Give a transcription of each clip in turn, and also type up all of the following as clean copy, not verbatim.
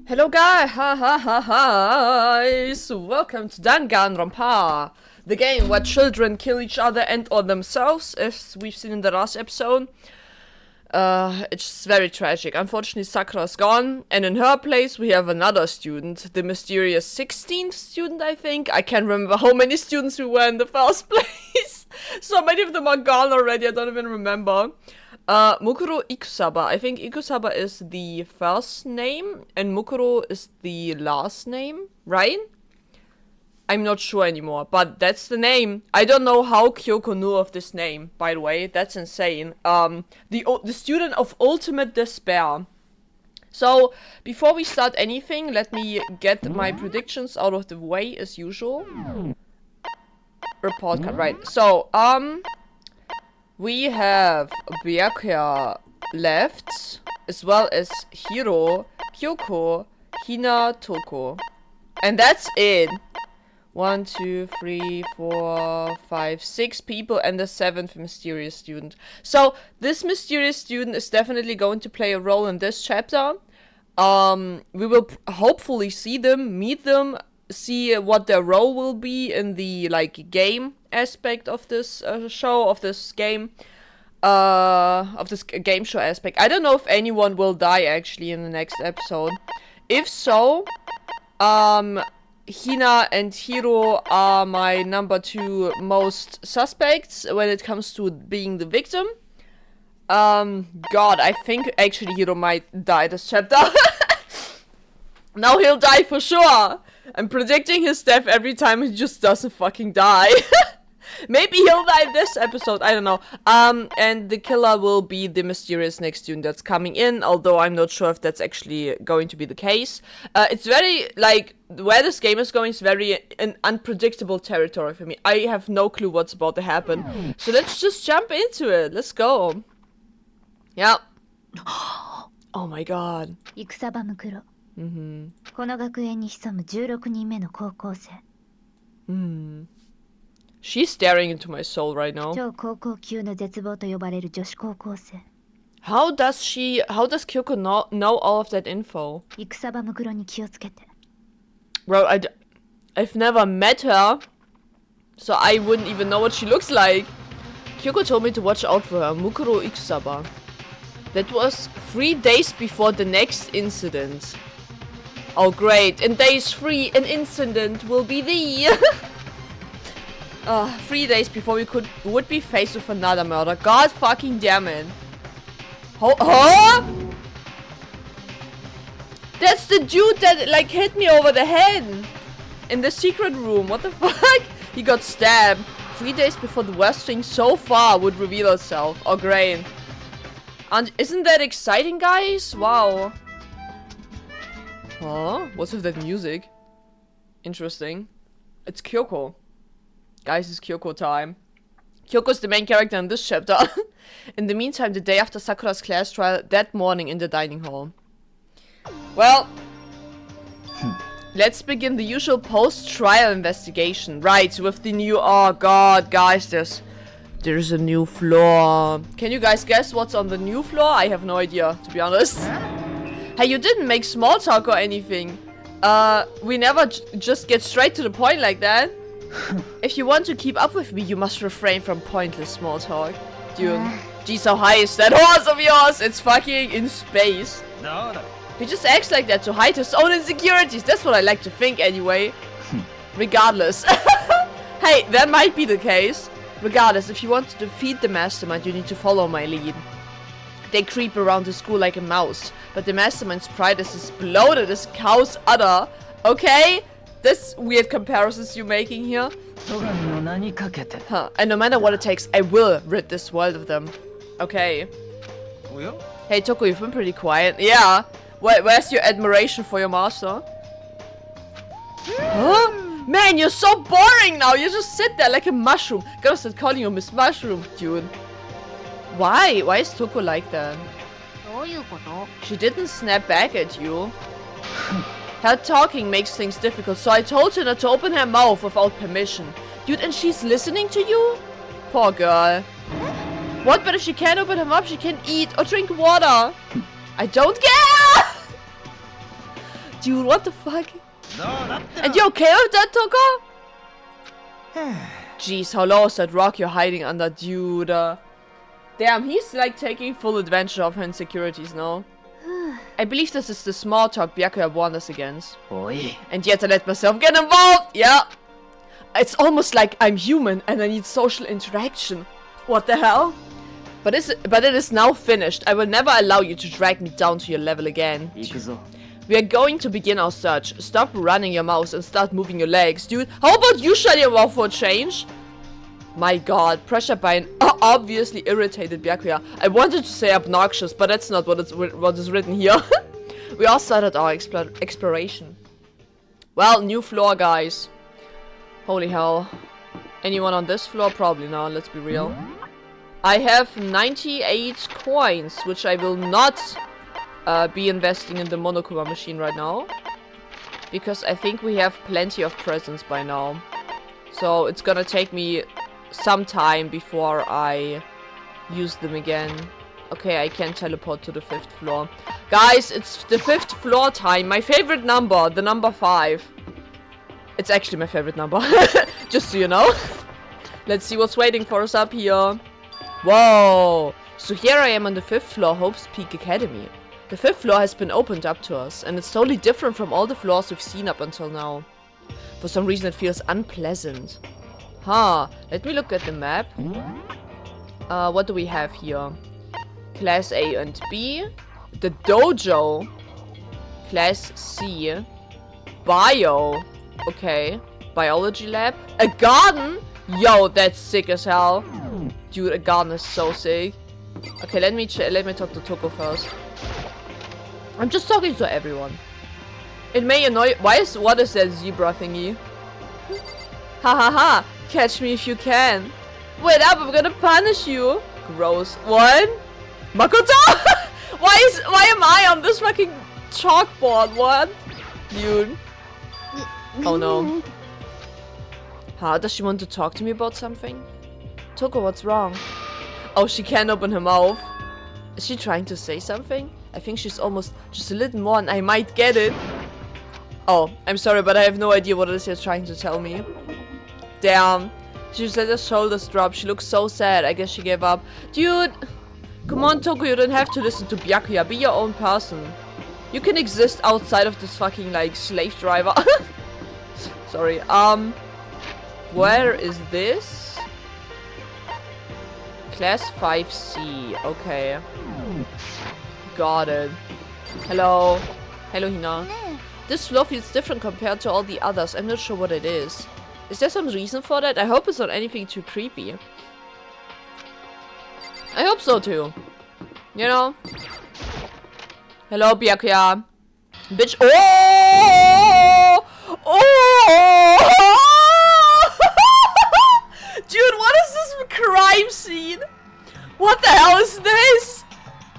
Hello guys, welcome to Danganronpa, the game where children kill each other and or themselves, as we've seen in the last episode. It's very tragic. Unfortunately, Sakura's gone, and in her place we have another student, the mysterious 16th student, I think. I can't remember how many students we were in the first place. So many of them are gone already, I don't even remember. Mukuro Ikusaba. I think Ikusaba is the first name and Mukuro is the last name, right? I'm not sure anymore, but that's the name. I don't know how Kyoko knew of this name, by the way. That's insane. The student of ultimate despair. So, before we start anything, let me get my predictions out of the way as usual. Report card, right. So, we have Byakuya left, as well as Hiro, Kyoko, Hina, Toko. And that's it. 1, 2, 3, 4, 5, 6 people and the 7th mysterious student. So, this mysterious student is definitely going to play a role in this chapter. We will hopefully see them, meet them, see what their role will be in the, like, game aspect of this show, of this game. Of this game show aspect. I don't know if anyone will die, actually, in the next episode. If so, Hina and Hiro are my number 2 most suspects when it comes to being the victim. God, I think actually Hiro might die this chapter. Now he'll die for sure. I'm predicting his death every time he just doesn't fucking die. Maybe he'll die this episode, I don't know. And the killer will be the mysterious next student that's coming in, although I'm not sure if that's actually going to be the case. It's very, like, where this game is going is very an unpredictable territory for me. I have no clue what's about to happen. So let's just jump into it. Let's go. Yeah. Oh my god. 戦場ムクロ。この学園に潜む16人目の高校生。She's staring into my soul right now. 超高校級の絶望と呼ばれる女子高校生。How does Kyoko know all of that info? 戦場ムクロに気をつけて。Bro, I've never met her, so I wouldn't even know what she looks like. Kyoko told me to watch out for her, Mukuro Ikusaba. That was 3 days before the next incident. Oh great, in days 3 an incident will be the... 3 days before we would be faced with another murder. God fucking damn it. Huh? That's the dude that, like, hit me over the head in the secret room. What the fuck? He got stabbed 3 days before the worst thing so far would reveal itself. Oh, great. And isn't that exciting, guys? Wow. Huh? What's with that music? Interesting. It's Kyoko. Guys, it's Kyoko time. Kyoko's the main character in this chapter. In the meantime, the day after Sakura's class trial, that morning in the dining hall. Well, let's begin the usual post-trial investigation. Right, with the new... Oh god, guys, there's a new floor. Can you guys guess what's on the new floor? I have no idea, to be honest. Hey, you didn't make small talk or anything. We never just get straight to the point like that. If you want to keep up with me, you must refrain from pointless small talk. Dude, geez, how high is that horse of yours? It's fucking in space. He just acts like that to hide his own insecurities. That's what I like to think anyway. Regardless. Hey, that might be the case. Regardless, if you want to defeat the mastermind, you need to follow my lead. They creep around the school like a mouse, but the mastermind's pride is as bloated as cow's udder. Okay? This weird comparisons you're making here. Huh. And no matter what it takes, I will rid this world of them. Okay. Hey, Toko, you've been pretty quiet. Yeah. Where's your admiration for your master? Huh? Man, you're so boring now. You just sit there like a mushroom. Gotta start calling you Miss Mushroom, dude. Why? Why is Toko like that? She didn't snap back at you. Her talking makes things difficult, so I told her not to open her mouth without permission. Dude, and she's listening to you? Poor girl. What? But if she can't open her mouth, she can eat or drink water. I don't care! dude. What the fuck? And you okay with that, Toko? Jeez, how low is that rock you're hiding under, dude? Damn, he's like taking full advantage of her insecurities now. I believe this is the small talk Byakuya warned us against. And yet I let myself get involved! Yeah! It's almost like I'm human and I need social interaction. What the hell? But it is now finished. I will never allow you to drag me down to your level again. We are going to begin our search. Stop running your mouth and start moving your legs, dude. How about you shut your mouth for a change? My god, pressured by an obviously irritated Byakuya. I wanted to say obnoxious, but that's not what is written here. We all started our exploration. Well, new floor, guys. Holy hell. Anyone on this floor? Probably not, let's be real. I have 98 coins, which I will not be investing in the Monokuma machine right now. Because I think we have plenty of presents by now. So it's gonna take me some time before I use them again. Okay, I can teleport to the 5th floor. Guys, it's the 5th floor time. My favorite number, the number 5. It's actually my favorite number. Just so you know. Let's see what's waiting for us up here. Whoa. So here I am on the 5th floor, Hope's Peak Academy. The 5th floor has been opened up to us, and it's totally different from all the floors we've seen up until now. For some reason it feels unpleasant. Huh, let me look at the map. What do we have here? Class A and B. The dojo. Class C. Bio. Okay. Biology lab. A garden? Yo, that's sick as hell. Dude, a garden is so sick. Okay, let me talk to Toko first. I'm just talking to everyone. It may annoy. What is that zebra thingy? Ha ha ha! Catch me if you can. Wait up! I'm gonna punish you. Gross. What? Makoto? Why am I on this fucking chalkboard? What? Dude. Oh no. Huh? Does she want to talk to me about something? Toko, what's wrong? Oh, she can't open her mouth. Is she trying to say something? I think she's almost just a little more and I might get it. Oh, I'm sorry, but I have no idea what it is you're trying to tell me. Damn. She just let her shoulders drop. She looks so sad. I guess she gave up. Dude. Come on, Toko, you don't have to listen to Byakuya. Be your own person. You can exist outside of this fucking, like, slave driver. Sorry. Where is this? Class 5C. Okay. Got it. Hello. Hello, Hina. This floor feels different compared to all the others. I'm not sure what it is. Is there some reason for that? I hope it's not anything too creepy. I hope so too. You know? Hello, Byakuya. Bitch. Oh! Oh! Dude, what is this crime scene? What the hell is this?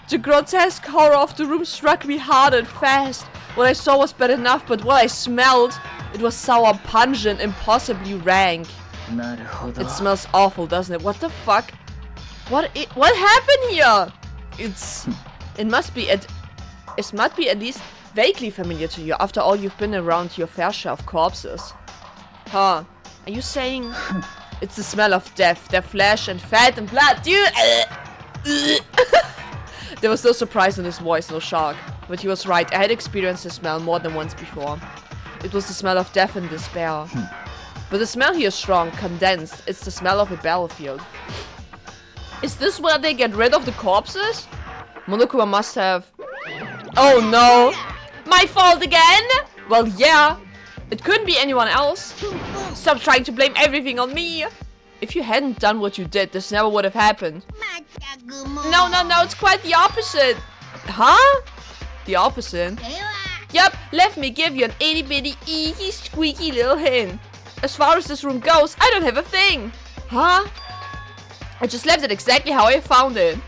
The grotesque horror of the room struck me hard and fast. What I saw was bad enough, but what I smelled, it was sour, pungent, impossibly rank. It smells awful, doesn't it? What the fuck? What happened here? It must be at least vaguely familiar to you. After all, you've been around your fair share of corpses. Huh? Are you saying it's the smell of death, their flesh and fat and blood? Dude. There was no surprise in his voice, no shock. But he was right. I had experienced the smell more than once before. It was the smell of death and despair. But the smell here is strong, condensed. It's the smell of a battlefield. Is this where they get rid of the corpses? Monokuma must have... Oh no! My fault again? Well, yeah. It couldn't be anyone else. Stop trying to blame everything on me. If you hadn't done what you did, this never would have happened. No, it's quite the opposite. Huh? The opposite? Yep, let me give you an itty bitty eeky squeaky little hint. As far as this room goes, I don't have a thing. Huh? I just left it exactly how I found it.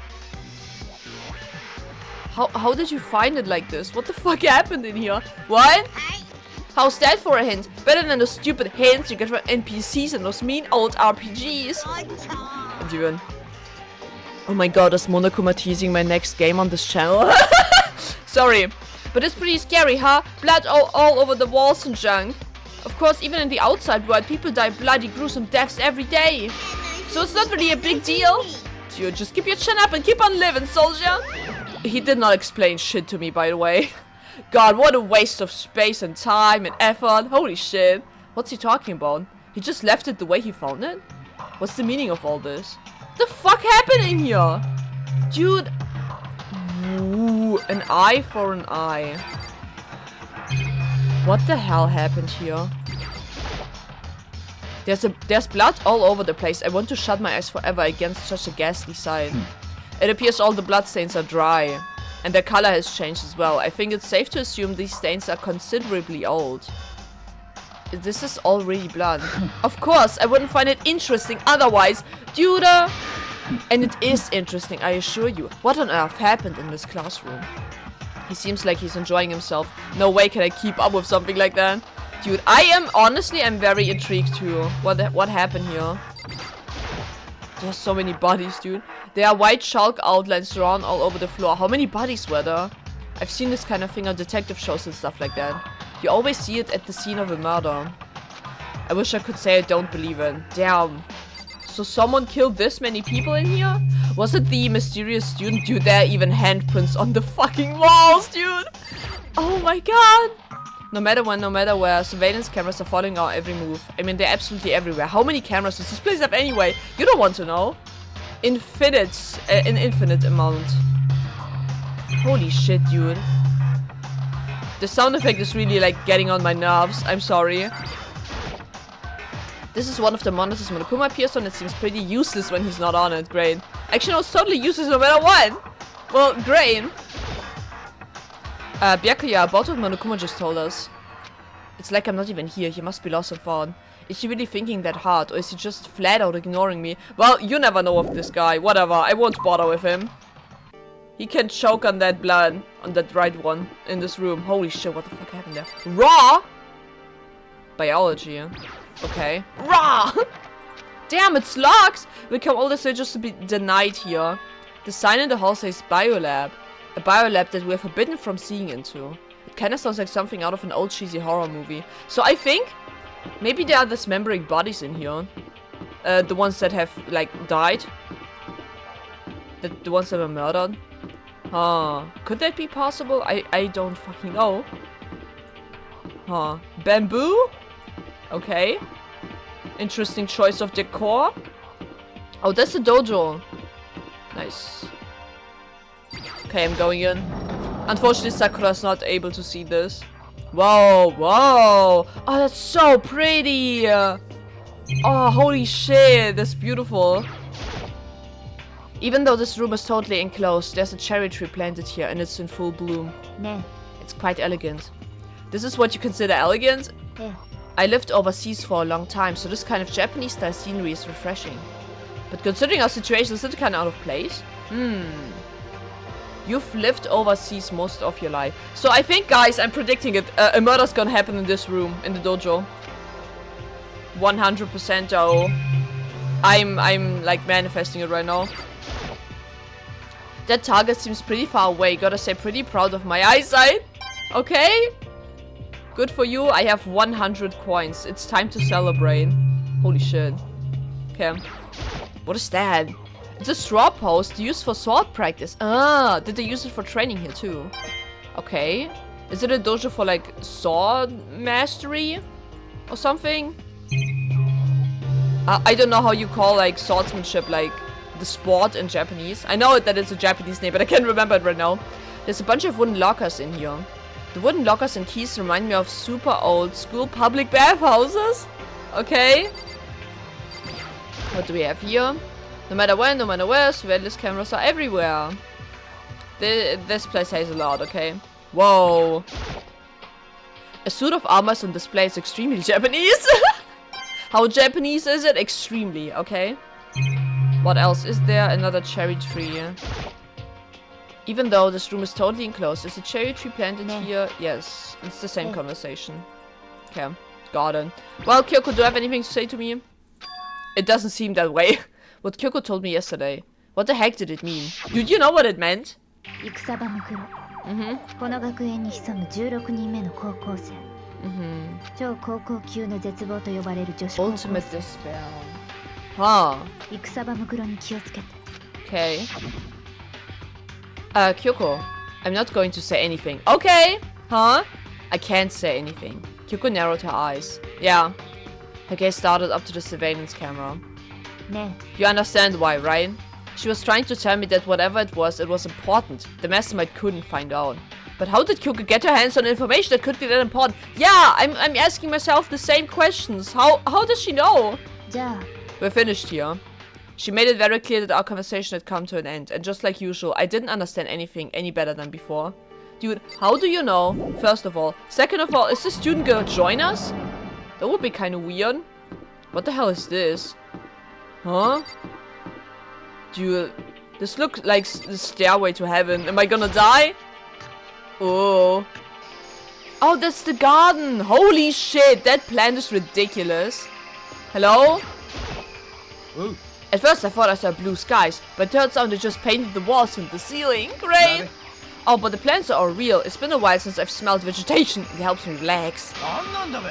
How did you find it like this? What the fuck happened in here? What? How's that for a hint? Better than the stupid hints you get from NPCs and those mean old RPGs. Dude. Oh my god, is Monokuma teasing my next game on this channel? Sorry. But it's pretty scary, huh? Blood all over the walls and junk. Of course, even in the outside world, people die bloody gruesome deaths every day. So it's not really a big deal. Dude, just keep your chin up and keep on living, soldier. He did not explain shit to me, by the way. God, what a waste of space and time and effort. Holy shit. What's he talking about? He just left it the way he found it? What's the meaning of all this? What the fuck happened in here? Dude. Ooh, an eye for an eye. What the hell happened here? There's blood all over the place. I want to shut my eyes forever against such a ghastly sight. It appears all the blood stains are dry. And their color has changed as well. I think it's safe to assume these stains are considerably old. This is already blood. Of course, I wouldn't find it interesting otherwise. Dude. And it is interesting, I assure you. What on earth happened in this classroom? He seems like he's enjoying himself. No way can I keep up with something like that. Dude, I'm very intrigued too. What happened here? There's so many bodies, dude. There are white chalk outlines drawn all over the floor. How many bodies were there? I've seen this kind of thing on detective shows and stuff like that. You always see it at the scene of a murder. I wish I could say I don't believe it. Damn. So someone killed this many people in here? Was it the mysterious student? Dude, there are even handprints on the fucking walls, dude. Oh my god. No matter when, no matter where, surveillance cameras are following our every move. I mean, they're absolutely everywhere. How many cameras does this place have anyway? You don't want to know. An infinite amount. Holy shit, dude. The sound effect is really, like, getting on my nerves. I'm sorry. This is one of the monitors Monokuma appears on. It seems pretty useless when he's not on it. Great. Actually, no, it's totally useless no matter what. Well, great. Byakuya, about what Monokuma just told us. It's like I'm not even here. He must be lost in thought. Is he really thinking that hard? Or is he just flat out ignoring me? Well, you never know of this guy. Whatever. I won't bother with him. He can choke on that blood. On that right one. In this room. Holy shit, what the fuck happened there? Raw? Biology. Okay. Raw! Damn, it's locked! We come all this way just to be denied here. The sign in the hall says biolab. A biolab that we're forbidden from seeing into. It kinda sounds like something out of an old cheesy horror movie. So I think maybe there are dismembering bodies in here. The ones that have, like, died. The ones that were murdered. Huh. Could that be possible? I don't fucking know. Huh. Bamboo? Okay. Interesting choice of decor. Oh, that's the dojo. Nice. Okay, I'm going in. Unfortunately, Sakura's not able to see this. Whoa, whoa. Oh, that's so pretty. Oh, holy shit. That's beautiful. Even though this room is totally enclosed, there's a cherry tree planted here and it's in full bloom. Ne. It's quite elegant. This is what you consider elegant? Yeah. I lived overseas for a long time, so this kind of Japanese-style scenery is refreshing. But considering our situation, is it kind of out of place? You've lived overseas most of your life. So I think, guys, I'm predicting it. A murder's gonna happen in this room, in the dojo. 100% though. I'm like manifesting it right now. That target seems pretty far away. Gotta say, pretty proud of my eyesight. Okay. Good for you. I have 100 coins. It's time to celebrate. Holy shit. Okay. What is that? It's a straw post used for sword practice. Ah, did they use it for training here too? Okay. Is it a dojo for like sword mastery? Or something? I don't know how you call like swordsmanship, like the sport in Japanese. I know that it's a Japanese name, but I can't remember it right now. There's a bunch of wooden lockers in here. The wooden lockers and keys remind me of super old school public bathhouses. Okay. What do we have here? No matter when, no matter where, surveillance cameras are everywhere. This place has a lot, okay. Whoa. A suit of armor is on display. It's extremely Japanese. How Japanese is it? Extremely, okay. What else? Is there another cherry tree? Even though this room is totally enclosed, is a cherry tree planted here? Yes, it's the same conversation. Okay, got it. Well, Kyoko, do you have anything to say to me? It doesn't seem that way. What Kyoko told me yesterday. What the heck did it mean? Dude, you know what it meant? この学園に潜む16人目の高校生。超高校級の絶望と呼ばれる女子高校生。Ultimate despair. Huh. 戦場むくろに気をつけて。Okay. Kyoko, I'm not going to say anything. Okay. Huh? I can't say anything. Kyoko narrowed her eyes. Yeah. Her gaze started up to the surveillance camera. You understand why, right? She was trying to tell me that whatever it was important. The mastermind couldn't find out. But how did Kyoko get her hands on information that could be that important? Yeah, I'm asking myself the same questions. How does she know? We're finished here. She made it very clear that our conversation had come to an end. And just like usual, I didn't understand anything any better than before. Dude, how do you know? First of all. Second of all, is this student gonna join us? That would be kind of weird. What the hell is this? Huh? Dude, this looks like the stairway to heaven. Am I gonna die? Oh. Oh, that's the garden. Holy shit, that plant is ridiculous. Hello? Ooh. At first I thought I saw blue skies, but turns out they just painted the walls and the ceiling. Great! Oh, but the plants are all real. It's been a while since I've smelled vegetation. It helps me relax.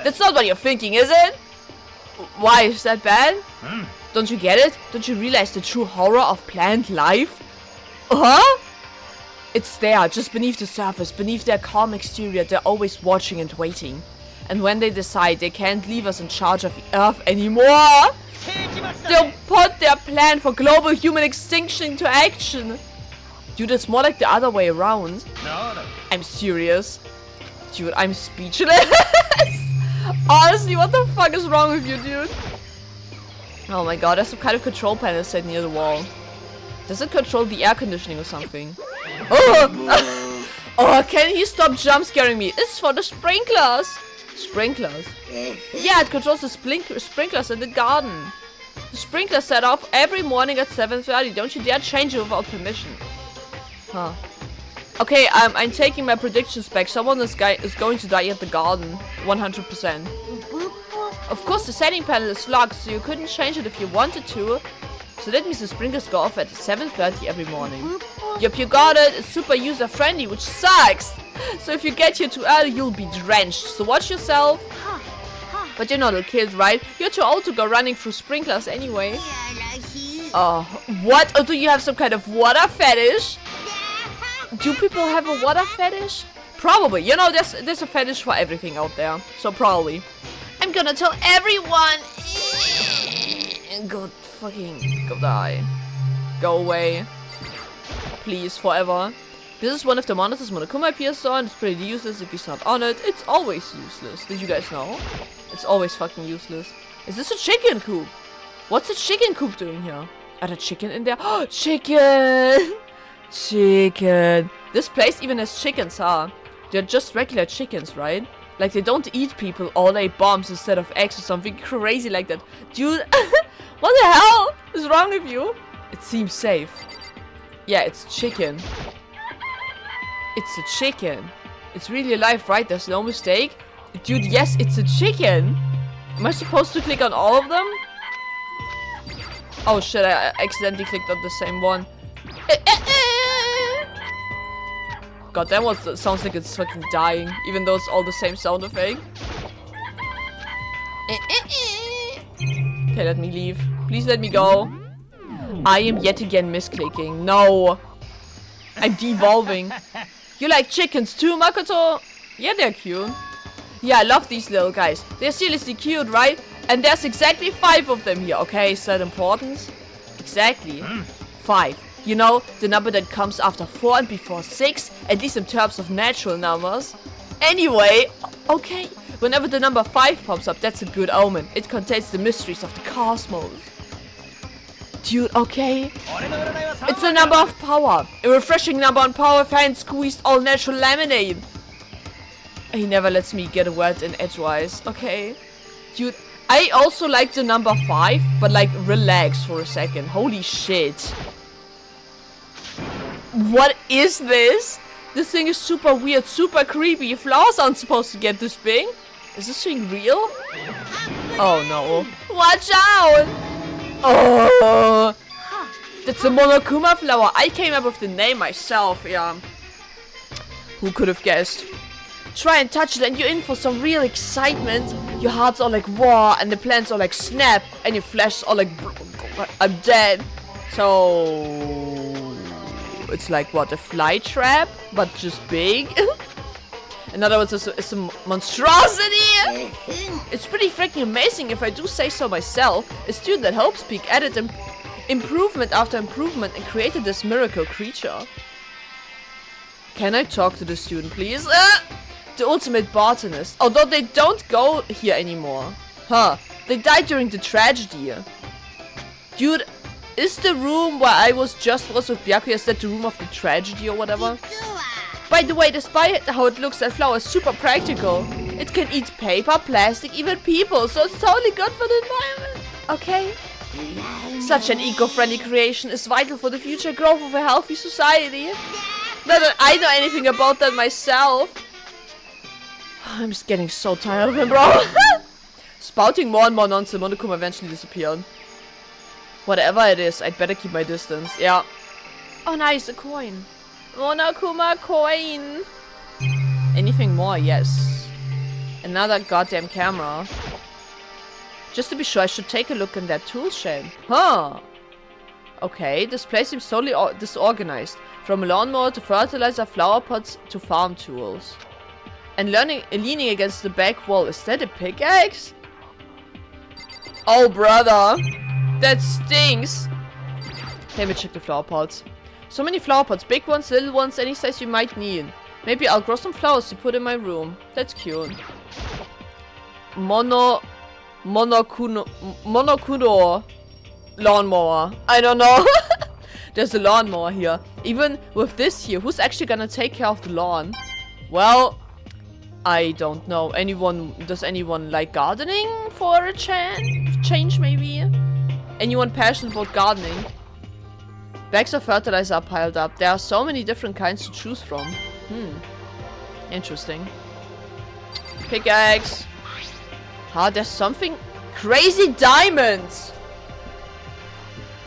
That's not what you're thinking, is it? Why, is that bad? Don't you get it? Don't you realize the true horror of plant life? Huh? It's there, just beneath the surface, beneath their calm exterior. They're always watching and waiting. And when they decide they can't leave us in charge of the Earth anymore, they'll put their plan for global human extinction into action. Dude, it's more like the other way around. I'm serious. Dude, I'm speechless. Honestly, what the fuck is wrong with you, dude? Oh my god, there's some kind of control panel set near the wall. Does it control the air conditioning or something? Oh! Oh, can he stop jump scaring me? It's for the sprinklers. Sprinklers? Yeah, it controls the sprinklers in the garden. The sprinklers set off every morning at 7:30. Don't you dare change it without permission. Huh. Okay, I'm taking my predictions back. Someone is going to die at the garden. 100%. Of course, the setting panel is locked, so you couldn't change it if you wanted to. So that means the sprinklers go off at 7:30 every morning. Yup, you got it. It's super user-friendly, which sucks. So if you get here too early, you'll be drenched. So watch yourself. But you're not a kid, right? You're too old to go running through sprinklers anyway. Oh, what? Oh, do you have some kind of water fetish? Do people have a water fetish? Probably. You know, there's a fetish for everything out there. So probably. I'm gonna tell everyone. Go die. Go away. Please, forever. This is one of the monitors Monokuma appears on. It's pretty useless if he's not on it. It's always useless. Did you guys know? It's always fucking useless. Is this a chicken coop? What's a chicken coop doing here? Are there chicken in there? Oh, chicken! Chicken. This place even has chickens, huh? They're just regular chickens, right? Like they don't eat people or lay bombs instead of eggs or something crazy like that. Dude, what the hell is wrong with you? It seems safe. Yeah, it's chicken. It's a chicken. It's really alive, right? There's no mistake. Dude, yes, it's a chicken. Am I supposed to click on all of them? Oh shit, I accidentally clicked on the same one. God, that sounds like it's fucking dying, even though it's all the same sound effect. Okay, let me leave. Please let me go. I am yet again misclicking. No. I'm devolving. You like chickens too, Makoto? Yeah, they're cute. Yeah, I love these little guys. They're seriously cute, right? And there's exactly 5 of them here. Okay, is that important? Exactly. 5. You know, the number that comes after 4 and before 6, at least in terms of natural numbers. Anyway, okay, whenever the number 5 pops up, that's a good omen. It contains the mysteries of the cosmos. Dude, okay. It's a number of power. A refreshing number on power fan squeezed all natural lemonade. He never lets me get a word in edgewise. Okay. Dude, I also like the number 5, but like relax for a second. Holy shit. What is this? This thing is super weird, super creepy. Flowers aren't supposed to get this big. Is this thing real? Oh no. Watch out! Oh! That's a Monokuma flower. I came up with the name myself, yeah. Who could have guessed? Try and touch it and you're in for some real excitement. Your heart's all like, whoa, and the plants are like, snap, and your flash's all like, I'm dead. So it's like what, a fly trap, but just big. In other words, it's a monstrosity. It's pretty freaking amazing, if I do say so myself. A student at Hope's Peak added improvement after improvement and created this miracle creature. Can I talk to the student, please? The ultimate botanist. Although they don't go here anymore. Huh. They died during the tragedy. Dude, is the room where I was with Byakuya, is that the room of the tragedy or whatever? By the way, despite how it looks, that flower is super practical. It can eat paper, plastic, even people, so it's totally good for the environment. Okay? Such an eco-friendly creation is vital for the future growth of a healthy society. Not that I know anything about that myself. I'm just getting so tired of him, bro. Spouting more and more nonsense, Monokuma eventually disappeared. Whatever it is, I'd better keep my distance. Yeah. Oh, nice, a coin. Monokuma coin. Anything more? Yes. Another goddamn camera. Just to be sure, I should take a look in that tool shed. Huh. Okay, this place seems totally disorganized. From a lawnmower to fertilizer, flower pots to farm tools. And leaning against the back wall. Is that a pickaxe? Oh, brother. That stinks. Let me check the flower pots. So many flower pots. Big ones, little ones, any size you might need. Maybe I'll grow some flowers to put in my room. That's cute. Monokuno lawnmower. I don't know. There's a lawnmower here. Even with this here, who's actually gonna take care of the lawn? Well, I don't know. Does anyone like gardening for a change maybe? Anyone passionate about gardening? Bags of fertilizer are piled up. There are so many different kinds to choose from. Interesting. Pickaxe. There's something. Crazy diamonds!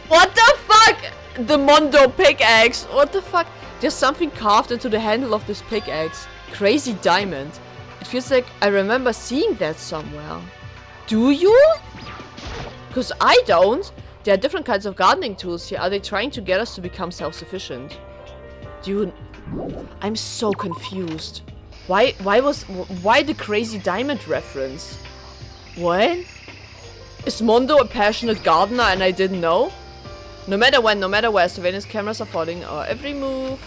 What the fuck? The Mondo pickaxe. What the fuck? There's something carved into the handle of this pickaxe. Crazy diamond. It feels like I remember seeing that somewhere. Do you? Because I don't. There are different kinds of gardening tools here. Are they trying to get us to become self-sufficient? Dude, I'm so confused. Why the crazy diamond reference? What? Is Mondo a passionate gardener and I didn't know? No matter when, no matter where, surveillance cameras are following our every move.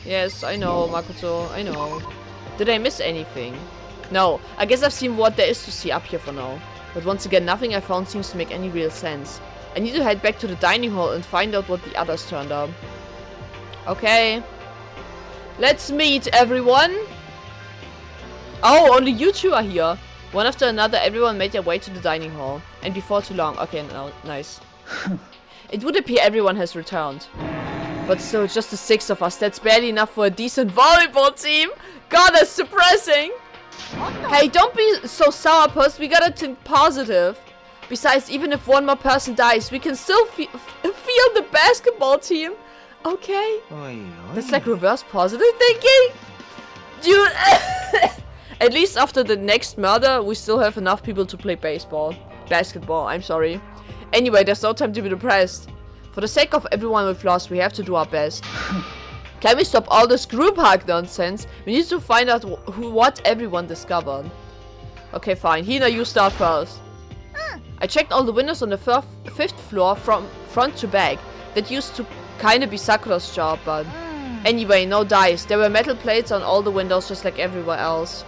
Yes, I know, Makoto, I know. Did I miss anything? No, I guess I've seen what there is to see up here for now. But once again, nothing I found seems to make any real sense. I need to head back to the dining hall and find out what the others turned up. Okay. Let's meet, everyone. Oh, only you two are here. One after another, everyone made their way to the dining hall. And before too long. Okay, no, nice. It would appear everyone has returned. But still, just the 6 of us. That's barely enough for a decent volleyball team. God, that's depressing. Hey, don't be so sourpuss. We gotta think positive. Besides, even if one more person dies, we can still feel the basketball team. Okay. That's like reverse positive thinking. Dude. At least after the next murder, we still have enough people to play basketball, I'm sorry. Anyway, there's no time to be depressed. For the sake of everyone we've lost, we have to do our best. Can we stop all this group hug nonsense? We need to find out what everyone discovered. Okay, fine. Hina, you start first. I checked all the windows on the 5th floor from front to back. That used to kinda be Sakura's job, but... Anyway, no dice. There were metal plates on all the windows just like everywhere else.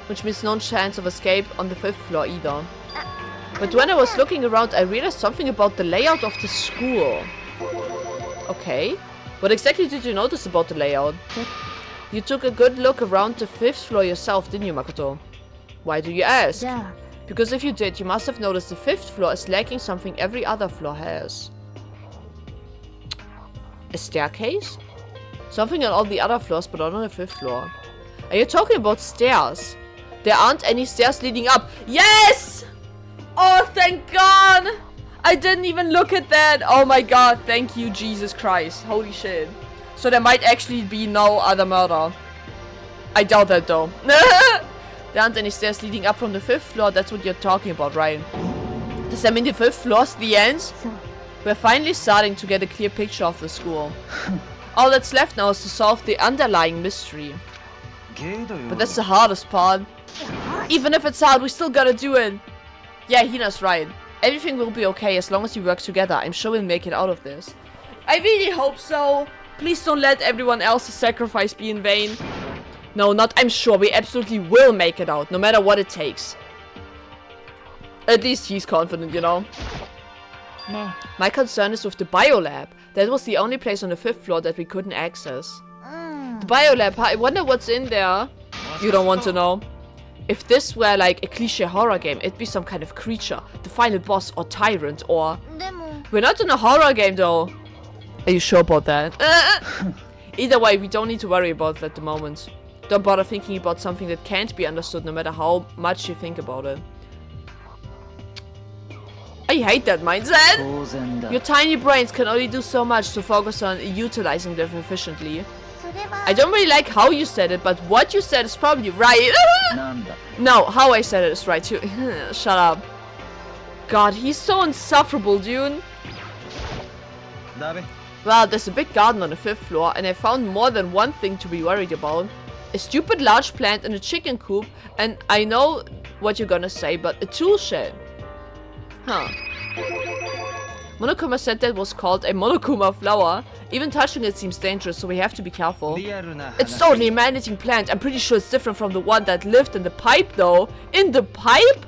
Which means no chance of escape on the 5th floor either. But when I was looking around, I realized something about the layout of the school. Okay. What exactly did you notice about the layout? You took a good look around the 5th floor yourself, didn't you, Makoto? Why do you ask? Because if you did, you must have noticed the 5th floor is lacking something every other floor has. A staircase? Something on all the other floors, but not on the 5th floor. Are you talking about stairs? There aren't any stairs leading up. Yes! Oh, thank God! I didn't even look at that. Oh my God, thank you, Jesus Christ. Holy shit. So there might actually be no other murder. I doubt that though. There aren't any stairs leading up from the 5th floor. That's what you're talking about, right? Does that mean the 5th floor's the end? そう We're finally starting to get a clear picture of the school. All that's left now is to solve the underlying mystery. But that's the hardest part. Even if it's hard, we still gotta do it. Yeah, Hina's right. Everything will be okay as long as we work together. I'm sure we'll make it out of this. I really hope so. Please don't let everyone else's sacrifice be in vain. No, not I'm sure. We absolutely will make it out, no matter what it takes. At least he's confident, you know. ね My concern is with the biolab. That was the only place on the 5th floor that we couldn't access. えうん The biolab, I wonder what's in there. You don't want to know. If this were like a cliche horror game, it'd be some kind of creature, the final boss or tyrant or... でも We're not in a horror game though. Are you sure about that? Either way, we don't need to worry about it at the moment. Don't bother thinking about something that can't be understood no matter how much you think about it. I hate that mindset. 当然だ Your tiny brains can only do so much, so focus on utilizing them efficiently. それは I don't really like how you said it, but what you said is probably right. なんだ No, how I said it is right too. Shut up. God, he's so insufferable, dude. ダメ Well, there's a big garden on the 5th floor, and I found more than one thing to be worried about. A stupid large plant and a chicken coop, and I know what you're gonna say, but a tool shed. Huh. Monokuma said that was called a Monokuma flower. Even touching it seems dangerous, so we have to be careful. リアルな It's 話 totally a man-eating plant. I'm pretty sure it's different from the one that lived in the pipe, though. In the pipe?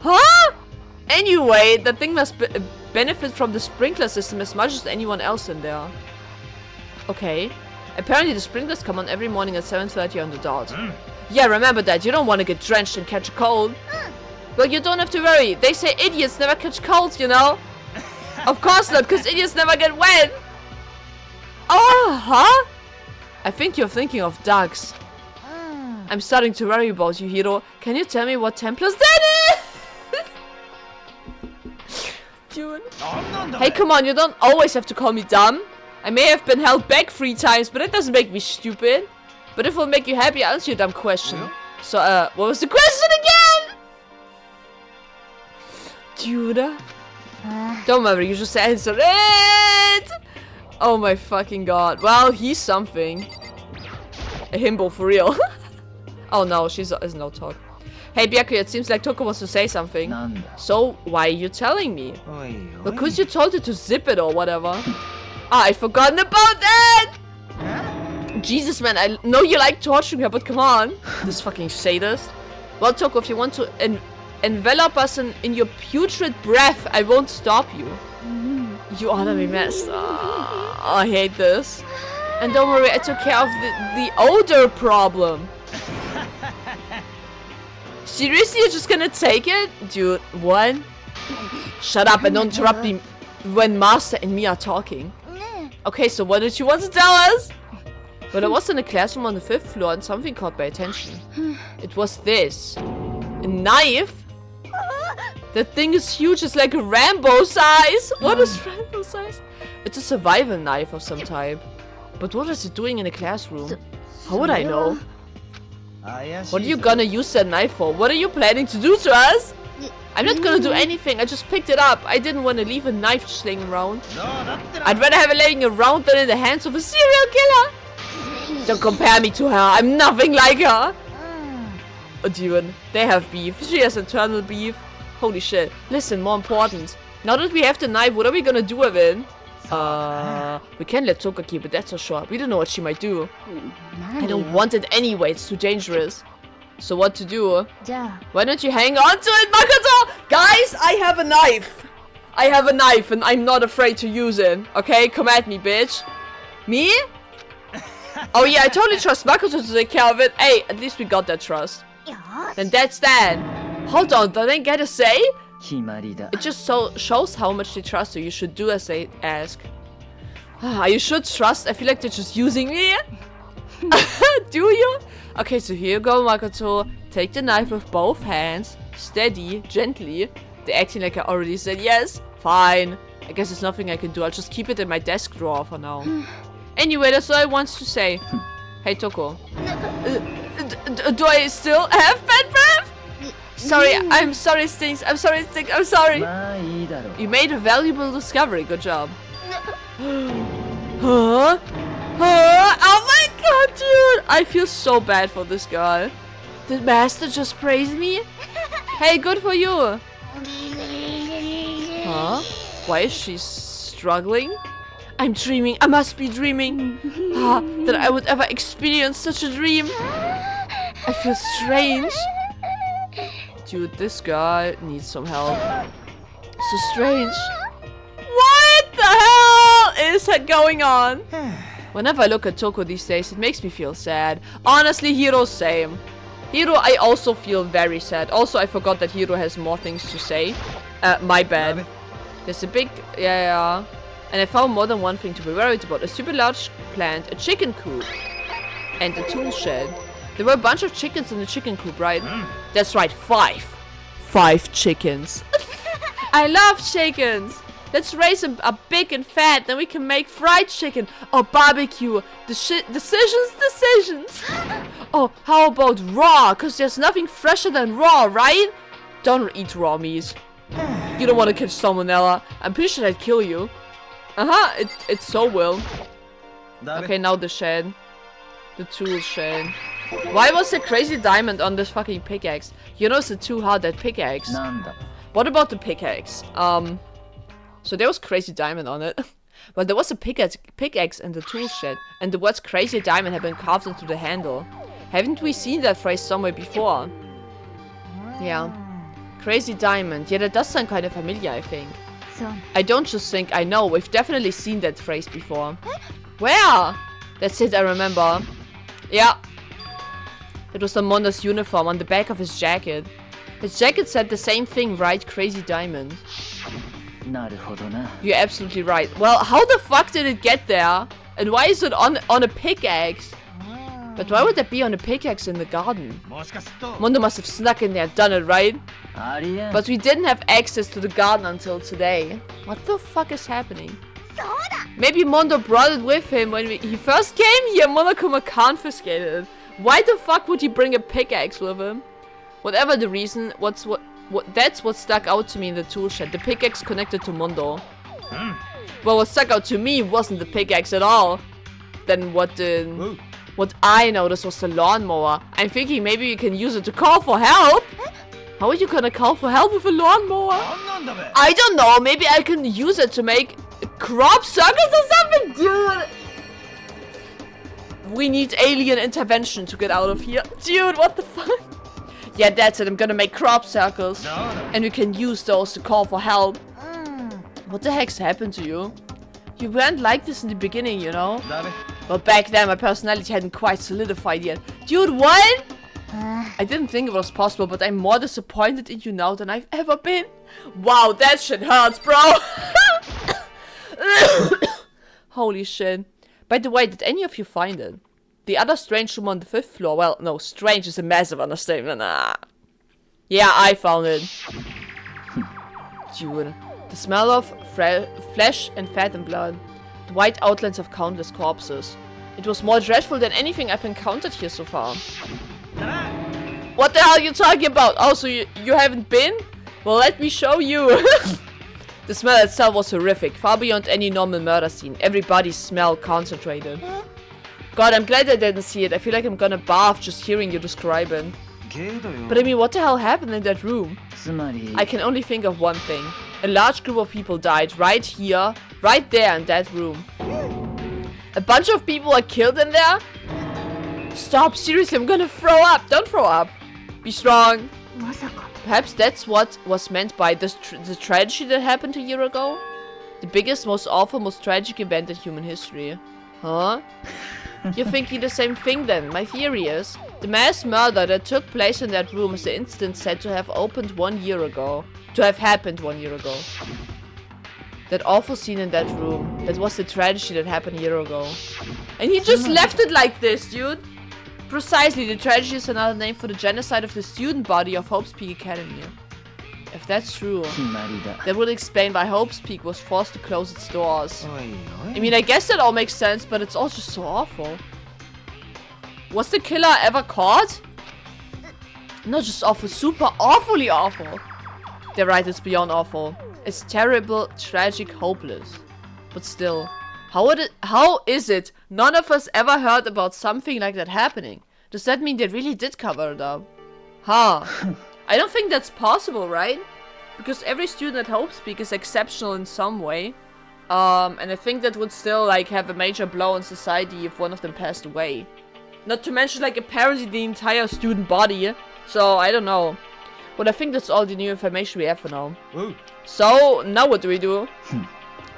Huh? Anyway, the thing must benefit from the sprinkler system as much as anyone else in there. Okay. Apparently the sprinklers come on every morning at 7:30 on the dot. Yeah, remember that. You don't want to get drenched and catch a cold. Well, you don't have to worry. They say idiots never catch colds, you know? Of course not, because idiots never get wet. Oh, huh? I think you're thinking of ducks. うん I'm starting to worry about you, Hiro. Can you tell me what Templars that is? Dude. なんなんだ Hey, come on, you don't always have to call me dumb. I may have been held back 3 times, but that doesn't make me stupid. But if it'll make you happy, I'll answer your dumb question. Yeah? So, what was the question again? Dude. あ Don't worry, you just answered it! Oh my fucking god. Well, he's something. A himbo for real. Oh no, she's no talk. Hey, Byaku, it seems like Toko wants to say something. なんだ So, why are you telling me? おいおい Because you told her to zip it or whatever. Ah, I'd forgotten about that! Jesus, man, I know you like torturing her, but come on. This fucking sadist. Well, Toko, if you want to envelop us in your putrid breath, I won't stop you. You ought to be messed. I hate this. And don't worry, I took care of the odor problem. Seriously, you're just gonna take it? Dude, what? Shut up and don't interrupt me when Master and me are talking. ね Okay, so what did you want to tell us? Well, I was in a classroom on the 5th floor and something caught my attention. It was this. A knife? That thing is huge, it's like a Rambo size! What is Rambo size? It's a survival knife of some type. But what is it doing in a classroom? How would I know? 怪しい What are you ぞ gonna use that knife for? What are you planning to do to us? I'm not gonna do anything, I just picked it up. I didn't want to leave a knife just laying around. そうだってな I'd rather have it laying around than in the hands of a serial killer. Don't compare me to her, I'm nothing like her. うん Oh, dude, they have beef. She has internal beef. Holy shit. Listen, more important. Now that we have the knife, what are we gonna do with it? We can't let Toka keep it, that's for sure. We don't know what she might do. 何 I don't よ want it anyway, it's too dangerous. So what to do? じゃあ Why don't you hang on to it, Makoto? Guys, I have a knife. I have a knife and I'm not afraid to use it. Okay, come at me, bitch. Me? Oh yeah, I totally trust Makoto to take care of it. Hey, at least we got that trust. よし Then that's that. Hold on, don't I get a say? 決まりだ It just shows how much they trust you. You should do as they ask. Ah, you should trust. I feel like they're just using me. Do you? Okay, so here you go, Makoto. Take the knife with both hands. Steady, gently. They're acting like I already said yes. Fine. I guess there's nothing I can do. I'll just keep it in my desk drawer for now. Anyway, that's all I want to say. Hey, Toko. Do I still have bad breath? Sorry, I'm sorry, Stinks. I'm sorry, Stinks. I'm sorry. まあいいだろう You made a valuable discovery. Good job. Huh? Huh? Oh my god, dude! I feel so bad for this guy. Did Master just praise me? Hey, good for you. Huh? Why is she struggling? I'm dreaming. I must be dreaming. That I would ever experience such a dream. I feel strange. Dude, this guy needs some help. So strange. What the hell is going on? Whenever I look at Toko these days, it makes me feel sad. Honestly, Hiro, same. Hiro, I also feel very sad. Also, I forgot that Hiro has more things to say. My bad. There's a big... Yeah. And I found more than one thing to be worried about. A super large plant, a chicken coop, and a tool shed. There were a bunch of chickens in the chicken coop, right? That's right, 5. 5 chickens. I love chickens. Let's raise them up big and fat, then we can make fried chicken or barbecue. Decisions. Oh, how about raw? Cause there's nothing fresher than raw, right? Don't eat raw meat. You don't want to catch salmonella. I'm pretty sure I'd kill you. It so will. Okay, now the shed. The tool shed. Why was there crazy diamond on this fucking pickaxe? You know it's too hard, that pickaxe. What about the pickaxe? So there was crazy diamond on it. Well, there was a pickaxe in the tool shed. And the words crazy diamond had been carved into the handle. Haven't we seen that phrase somewhere before? Yeah. Crazy diamond. Yeah, that does sound kind of familiar, I think. I don't just think I know. We've definitely seen that phrase before. Where? That's it, I remember. Yeah. It was the Mondo's uniform on the back of his jacket. His jacket said the same thing, right? Crazy diamond. You're absolutely right. Well, how the fuck did it get there? And why is it on a pickaxe? But why would that be on a pickaxe in the garden? Mondo must have snuck in there and done it, right? But we didn't have access to the garden until today. What the fuck is happening? Maybe Mondo brought it with him when he first came here. Monokuma confiscated it. Why the fuck would he bring a pickaxe with him? Whatever the reason, that's what stuck out to me in the tool shed. The pickaxe connected to Mondo. Well, what stuck out to me wasn't the pickaxe at all. Then what I noticed was the lawnmower. I'm thinking maybe you can use it to call for help. How are you gonna call for help with a lawnmower? I don't know. Maybe I can use it to make crop circles or something, dude. We need alien intervention to get out of here. Dude, what the fuck? Yeah, that's it. I'm gonna make crop circles. And we can use those to call for help. What the heck's happened to you? You weren't like this in the beginning, you know? Well, back then my personality hadn't quite solidified yet. Dude, what? I didn't think it was possible, but I'm more disappointed in you now than I've ever been. Wow, that shit hurts, bro. Holy shit. By the way, did any of you find it? The other strange room on the 5th floor. Well, no, strange is a massive understatement. Yeah, I found it. Dude. The smell of flesh and fat and blood. The white outlines of countless corpses. It was more dreadful than anything I've encountered here so far. What the hell are you talking about? Oh, so you haven't been? Well, let me show you. The smell itself was horrific, far beyond any normal murder scene. Everybody's smell concentrated. God, I'm glad I didn't see it. I feel like I'm gonna barf just hearing you describe it. But I mean, what the hell happened in that room? I can only think of one thing. A large group of people died right here, right there in that room. A bunch of people are killed in there? Stop, seriously, I'm gonna throw up. Don't throw up. Be strong. Perhaps that's what was meant by the tragedy that happened a year ago? The biggest, most awful, most tragic event in human history. Huh? You're thinking the same thing then. My theory is, the mass murder that took place in that room is the incident said to have happened 1 year ago. That awful scene in that room. That was the tragedy that happened a year ago. And he just left it like this, dude. Precisely, the tragedy is another name for the genocide of the student body of Hope's Peak Academy. If that's true, that would explain why Hope's Peak was forced to close its doors. I mean, I guess that all makes sense, but it's all just so awful. Was the killer ever caught? Not just awful, super awfully awful. They're right, it's beyond awful. It's terrible, tragic, hopeless. But still, how is it none of us ever heard about something like that happening? Does that mean they really did cover it up? Huh. I don't think that's possible, right? Because every student at Hopespeak is exceptional in some way. And I think that would still, like, have a major blow on society if one of them passed away. Not to mention, like, apparently the entire student body. So, I don't know. But I think that's all the new information we have for now. Ooh. So, now what do we do?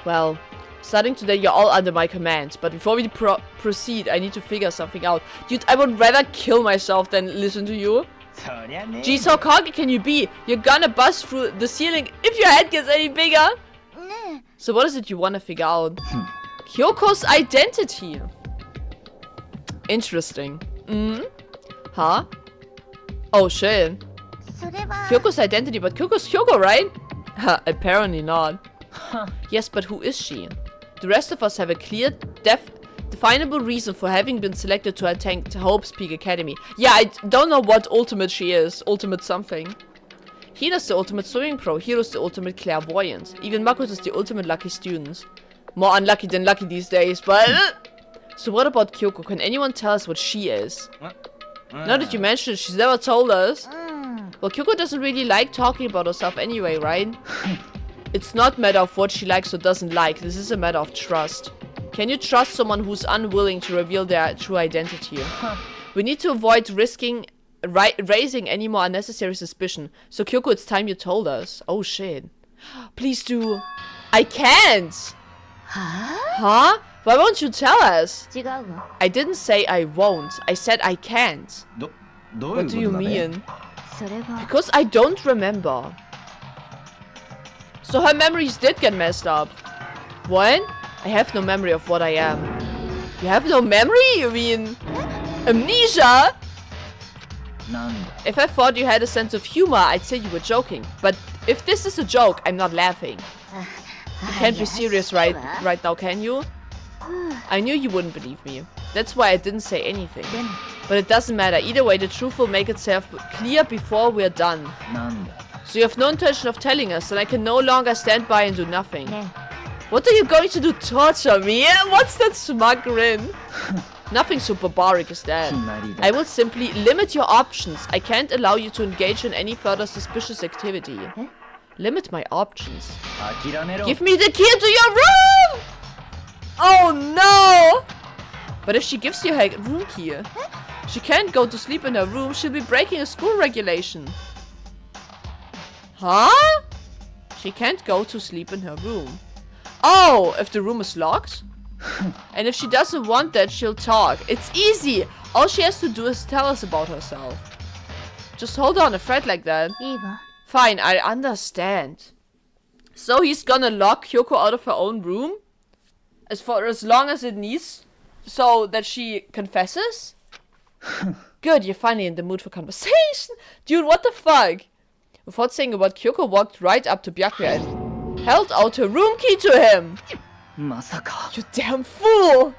Well, starting today, you're all under my command. But before we proceed, I need to figure something out. Dude, I would rather kill myself than listen to you. Jeez, how cocky can you be? You're gonna bust through the ceiling if your head gets any bigger. So what is it you want to figure out? Kyoko's identity. Interesting. Huh? Oh shit. Kyoko's identity, but Kyoko's Kyoko, right? Apparently not. Yes, but who is she? The rest of us have a clear, definable reason for having been selected to attend Hopespeak Academy. Yeah, I don't know what ultimate she is. Ultimate something. Hina's the ultimate swimming pro. Hiro's the ultimate clairvoyant. Even Makoto's the ultimate lucky student. More unlucky than lucky these days, but... So what about Kyoko? Can anyone tell us what she is? Now that you mention it, she's never told us. Well, Kyoko doesn't really like talking about herself anyway, right? It's not a matter of what she likes or doesn't like. This is a matter of trust. Can you trust someone who's unwilling to reveal their true identity? We need to avoid raising any more unnecessary suspicion. So Kyoko, it's time you told us. Oh shit. Please do. I can't. Huh? Why won't you tell us? I didn't say I won't. I said I can't. What do you mean? Because I don't remember. So her memories did get messed up. What? I have no memory of what I am. You have no memory? You mean amnesia? If I thought you had a sense of humor, I'd say you were joking. But if this is a joke, I'm not laughing. You can't be serious right now, can you? I knew you wouldn't believe me. That's why I didn't say anything. But it doesn't matter. Either way, the truth will make itself clear before we're done. So you have no intention of telling us, and I can no longer stand by and do nothing. What are you going to do? Torture me? What's that smug grin? Nothing so barbaric as that. I will simply limit your options. I can't allow you to engage in any further suspicious activity. Limit my options. Give me the key to your room! Oh no! But if she gives you her room key, she can't go to sleep in her room. She'll be breaking a school regulation. Huh? She can't go to sleep in her room. Oh, if the room is locked? And if she doesn't want that, she'll talk. It's easy. All she has to do is tell us about herself. Just hold on a thread like that. Fine, I understand. So he's gonna lock Kyoko out of her own room? For as long as it needs, so that she confesses? Good, you're finally in the mood for conversation. Dude, what the fuck? Without saying a word, Kyoko walked right up to Byakuya and held out her room key to him. You damn fool!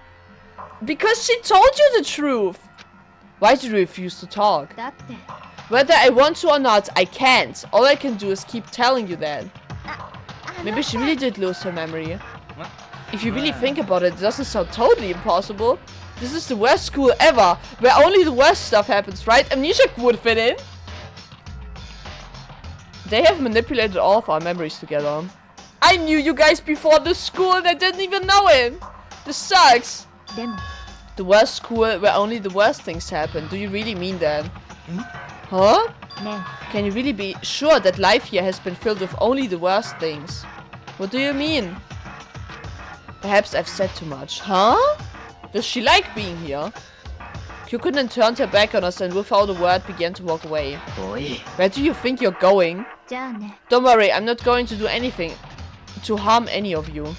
Because she told you the truth. Why did you refuse to talk? Whether I want to or not, I can't. All I can do is keep telling you that. Maybe she really did lose her memory. If you really think about it, it doesn't sound totally impossible. This is the worst school ever, where only the worst stuff happens, right? Amnesia would fit in. They have manipulated all of our memories together. I knew you guys before this school and I didn't even know it. This sucks. The worst school where only the worst things happen. Do you really mean that? Huh? Can you really be sure that life here has been filled with only the worst things? What do you mean? Perhaps I've said too much. Huh? Does she like being here? Kyoko then turned her back on us and without a word began to walk away. Where do you think you're going? Don't worry, I'm not going to do anything to harm any of you.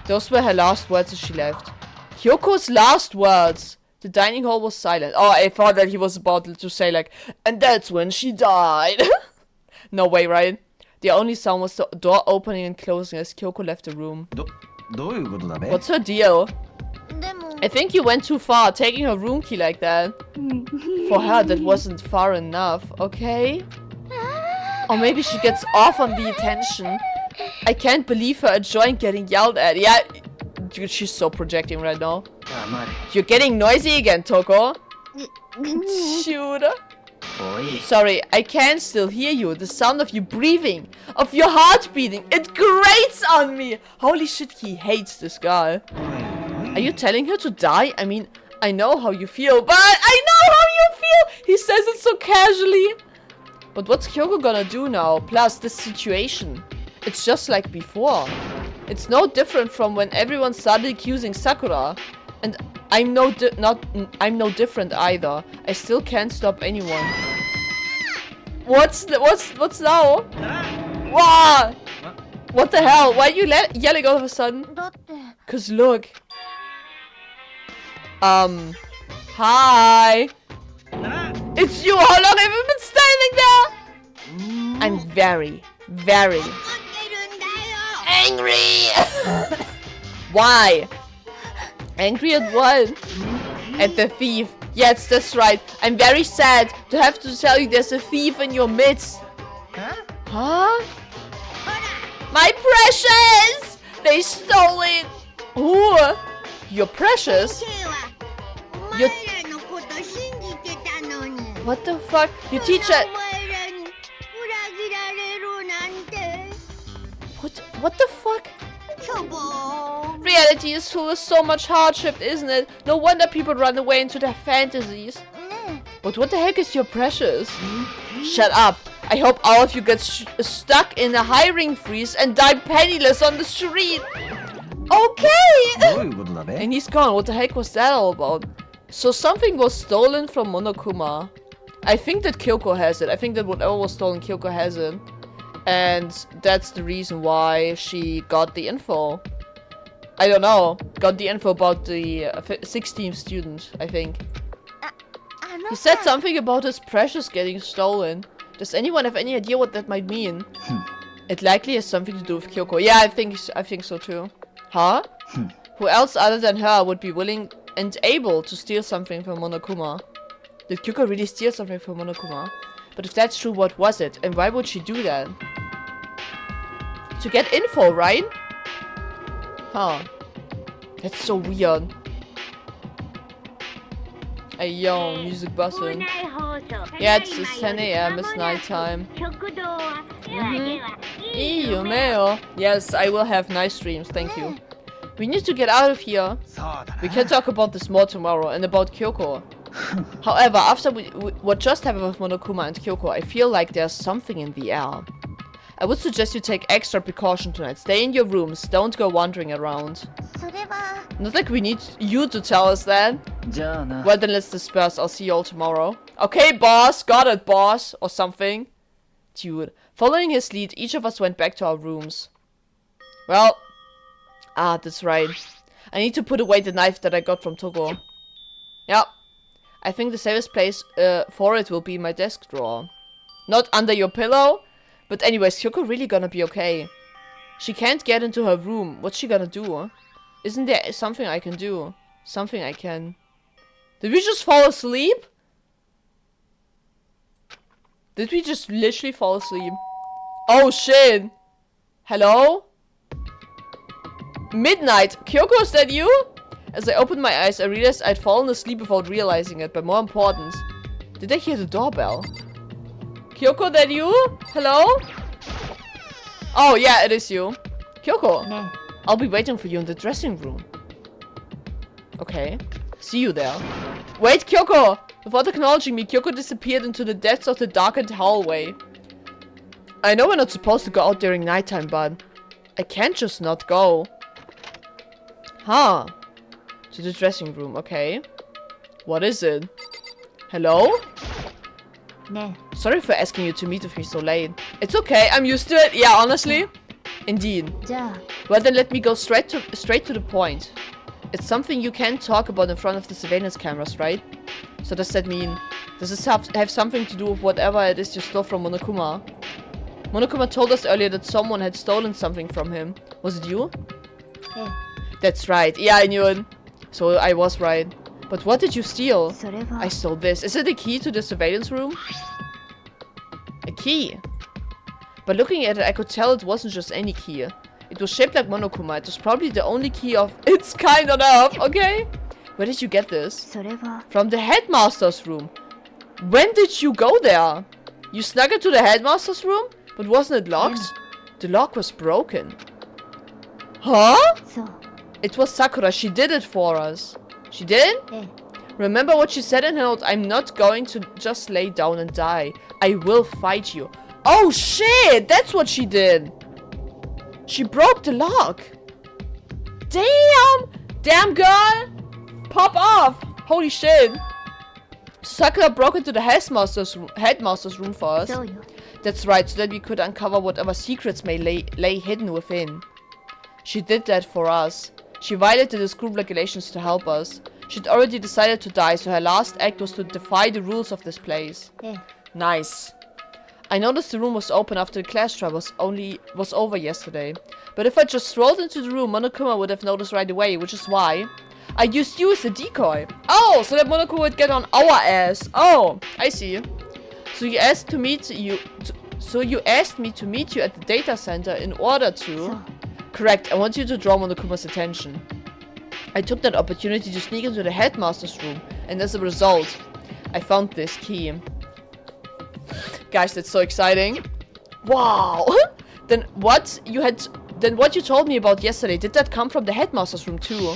Those were her last words as she left. Kyoko's last words! The dining hall was silent. Oh, I thought that he was about to say like, and that's when she died. No way, right? The only sound was the door opening and closing as Kyoko left the room. What's her deal? I think you went too far, taking her room key like that. For her, that wasn't far enough, okay? Or maybe she gets off on the attention. I can't believe her enjoying getting yelled at. Yeah, dude, she's so projecting right now. You're getting noisy again, Toko. Shoot. Sorry, I can still hear you. The sound of you breathing, of your heart beating. It grates on me. Holy shit, he hates this guy. Are you telling her to die? I mean, I know how you feel, but I know how you feel. He says it so casually. But what's Kyoko gonna do now? Plus, this situation. It's just like before. It's no different from when everyone started accusing Sakura. And I'm no different either. I still can't stop anyone. What's now? Wow! What the hell? Why are you yelling all of a sudden? だって Cause look. Hi. It's you. How long have you been standing there? I'm very, very angry. Why? Angry at what? At the thief. Yes, that's right. I'm very sad to have to tell you there's a thief in your midst. Huh? My precious! They stole it. Ooh, your precious? Your... What the fuck? Your teacher... What the fuck? Reality is full of so much hardship, isn't it? No wonder people run away into their fantasies. But what the heck is your precious? Shut up. I hope all of you get stuck in a hiring freeze and die penniless on the street. Okay. And he's gone. What the heck was that all about? So something was stolen from Monokuma. I think that Kyoko has it. I think that whatever was stolen, Kyoko has it. And that's the reason why she got the info. I don't know. Got the info about the 16th student, I think. He said something about his precious getting stolen. Does anyone have any idea what that might mean? It likely has something to do with Kyoko. Yeah, I think so too. Huh? Who else other than her would be willing and able to steal something from Monokuma? Did Kyoko really steal something from Monokuma? But if that's true, what was it? And why would she do that? To get info, right? Huh. That's so weird. Hey yo, music buzzing. Yeah, it's 10 AM, it's nighttime. Yes, I will have nice dreams, thank you. We need to get out of here. We can talk about this more tomorrow, and about Kyoko. However, after what just happened with Monokuma and Kyoko, I feel like there's something in the air. I would suggest you take extra precaution tonight. Stay in your rooms, don't go wandering around. Not like we need you to tell us that. Well then let's disperse, I'll see you all tomorrow. Okay boss, got it boss, or something. Dude, following his lead, each of us went back to our rooms. Well, that's right. I need to put away the knife that I got from Togo. Yep. I think the safest place for it will be my desk drawer. Not under your pillow. But anyways, Kyoko really gonna be okay. She can't get into her room. What's she gonna do? Isn't there something I can do? Something I can... Did we just fall asleep? Did we just literally fall asleep? Oh shit! Hello? Midnight! Kyoko, is that you? As I opened my eyes, I realized I'd fallen asleep without realizing it, but more important, did I hear the doorbell? Kyoko, that you? Hello? Oh, yeah, it is you. Kyoko, No. I'll be waiting for you in the dressing room. Okay. See you there. Wait, Kyoko! Without acknowledging me, Kyoko disappeared into the depths of the darkened hallway. I know we're not supposed to go out during nighttime, but I can't just not go. Huh. To the dressing room, okay. What is it? Hello? No. Sorry for asking you to meet with me so late. It's okay, I'm used to it. Yeah, honestly. Indeed. じゃあ Well then let me go straight to the point. It's something you can't talk about in front of the surveillance cameras, right? So does that mean... Does this have something to do with whatever it is you stole from Monokuma? Monokuma told us earlier that someone had stolen something from him. Was it you? Yeah. That's right. Yeah, I knew it. So I was right. But what did you steal? それは I stole this. Is it a key to the surveillance room? A key. But looking at it, I could tell it wasn't just any key. It was shaped like Monokuma. It was probably the only key of its kind on Earth, okay? Where did you get this? それは From the headmaster's room. When did you go there? You snuck into the headmaster's room? But wasn't it locked? The lock was broken. Huh? そう It was Sakura. She did it for us. She did? ええ Remember what she said in her note? I'm not going to just lay down and die. I will fight you. Oh shit! That's what she did. She broke the lock. Damn! Damn girl! Pop off! Holy shit. Sakura broke into the headmaster's room for us. そうよ That's right, so that we could uncover whatever secrets may lay hidden within. She did that for us. She violated the school regulations to help us. She'd already decided to die, so her last act was to defy the rules of this place. ええ Nice. I noticed the room was open after the class trial was over yesterday. But if I just strolled into the room, Monokuma would have noticed right away, which is why I used you as a decoy. Oh, so that Monokuma would get on our ass. Oh, I see. So you asked to meet you. So you asked me to meet you at the data center in order to. そう Correct. I want you to draw Monokuma's attention. I took that opportunity to sneak into the headmaster's room, and as a result, I found this key. Guys, that's so exciting. Wow. Then what you told me about yesterday, did that come from the headmaster's room too?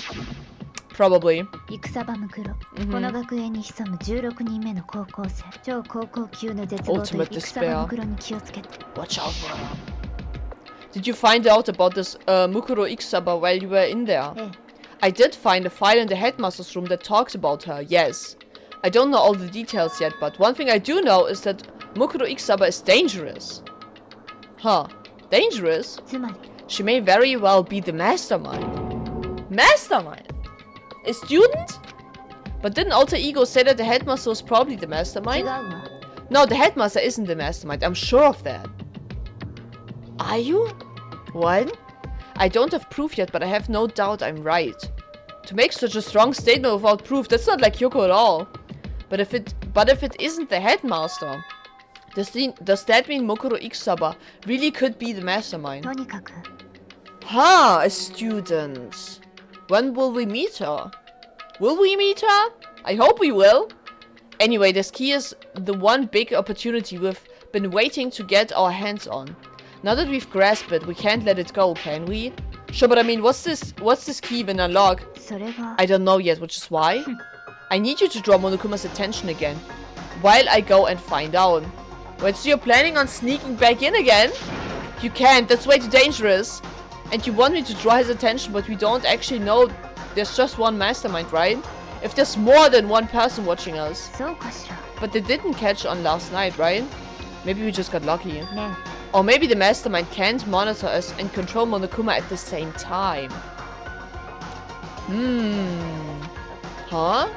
Probably. 戦場ムクロ、この学園に潜む16人目の高校生、超高校級の絶望という Ultimate 戦場 despair. ムクロに気をつけて Watch out for her. Did you find out about this Mukuro Ikusaba while you were in there? ええ I did find a file in the headmaster's room that talks about her, yes. I don't know all the details yet, but one thing I do know is that Mukuro Ikusaba is dangerous. Huh. Dangerous? つまり She may very well be the mastermind. Mastermind? A student? But didn't Alter Ego say that the headmaster was probably the 違 mastermind? うわ No, the headmaster isn't the mastermind. I'm sure of that. Are you? What? I don't have proof yet, but I have no doubt I'm right. To make such a strong statement without proof, that's not like Kyoko at all. But if it isn't the headmaster, does that mean Mukuro Ikusaba really could be the mastermind? とにかく Huh, a student. When will we meet her? Will we meet her? I hope we will. Anyway, this key is the one big opportunity we've been waiting to get our hands on. Now that we've grasped it, we can't let it go, can we? Sure, but I mean, what's this key even unlock? それは I don't know yet, which is why I need you to draw Monokuma's attention again, while I go and find out. Wait, so you're planning on sneaking back in again? You can't, that's way too dangerous. And you want me to draw his attention, but we don't actually know there's just one mastermind, right? If there's more than one person watching us. そうかしら But they didn't catch on last night, right? Maybe we just got lucky. ね Or maybe the mastermind can't monitor us and control Monokuma at the same time. Huh?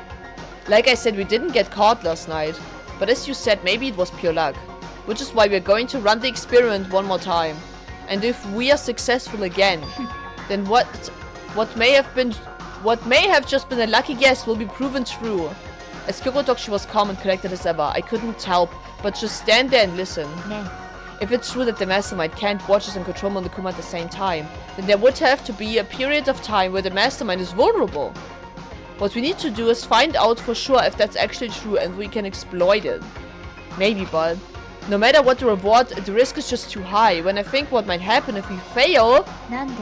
Like I said, we didn't get caught last night. But as you said, maybe it was pure luck. Which is why we're going to run the experiment one more time. And if we are successful again, then what may have just been a lucky guess will be proven true. As Kyoko talked, she was calm and collected as ever. I couldn't help but just stand there and listen. ね If it's true that the mastermind can't watch us and control Monokuma at the same time, then there would have to be a period of time where the mastermind is vulnerable. What we need to do is find out for sure if that's actually true and we can exploit it. Maybe, but no matter what the reward, the risk is just too high. When I think what might happen if we fail, なんで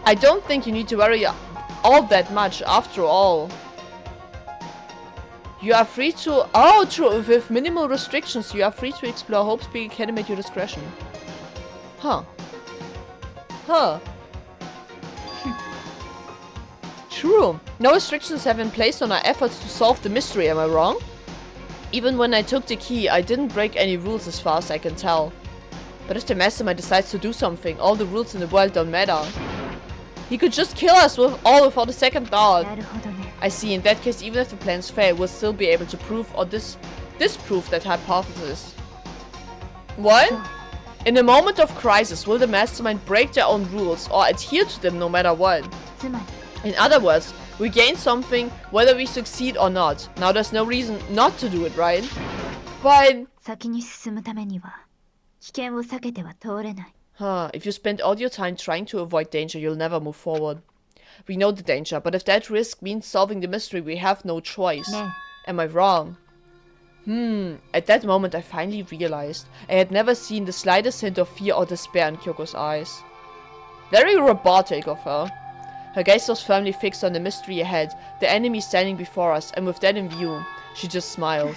I don't think you need to worry all that much after all. You are free to... Oh, true. With minimal restrictions, you are free to explore Hope's Peak Academy at your discretion. Huh. Huh. True. No restrictions have been placed on our efforts to solve the mystery, am I wrong? Even when I took the key, I didn't break any rules as far as I can tell. But if the mastermind decides to do something, all the rules in the world don't matter. He could just kill us without a second thought. なるほどね I see. In that case, even if the plans fail, we'll still be able to prove or disprove that hypothesis. What? そう In a moment of crisis, will the mastermind break their own rules or adhere to them no matter what? つまり In other words, We gain something whether we succeed or not. Now there's no reason not to do it, right? But... 先に進むためには危険を避けては通れない。 If you spend all your time trying to avoid danger, you'll never move forward. We know the danger, but if that risk means solving the mystery, we have no choice. Am I wrong? At that moment, I finally realized I had never seen the slightest hint of fear or despair in Kyoko's eyes. Very robotic of her. Her gaze was firmly fixed on the mystery ahead, the enemy standing before us, and with that in view, she just smiled.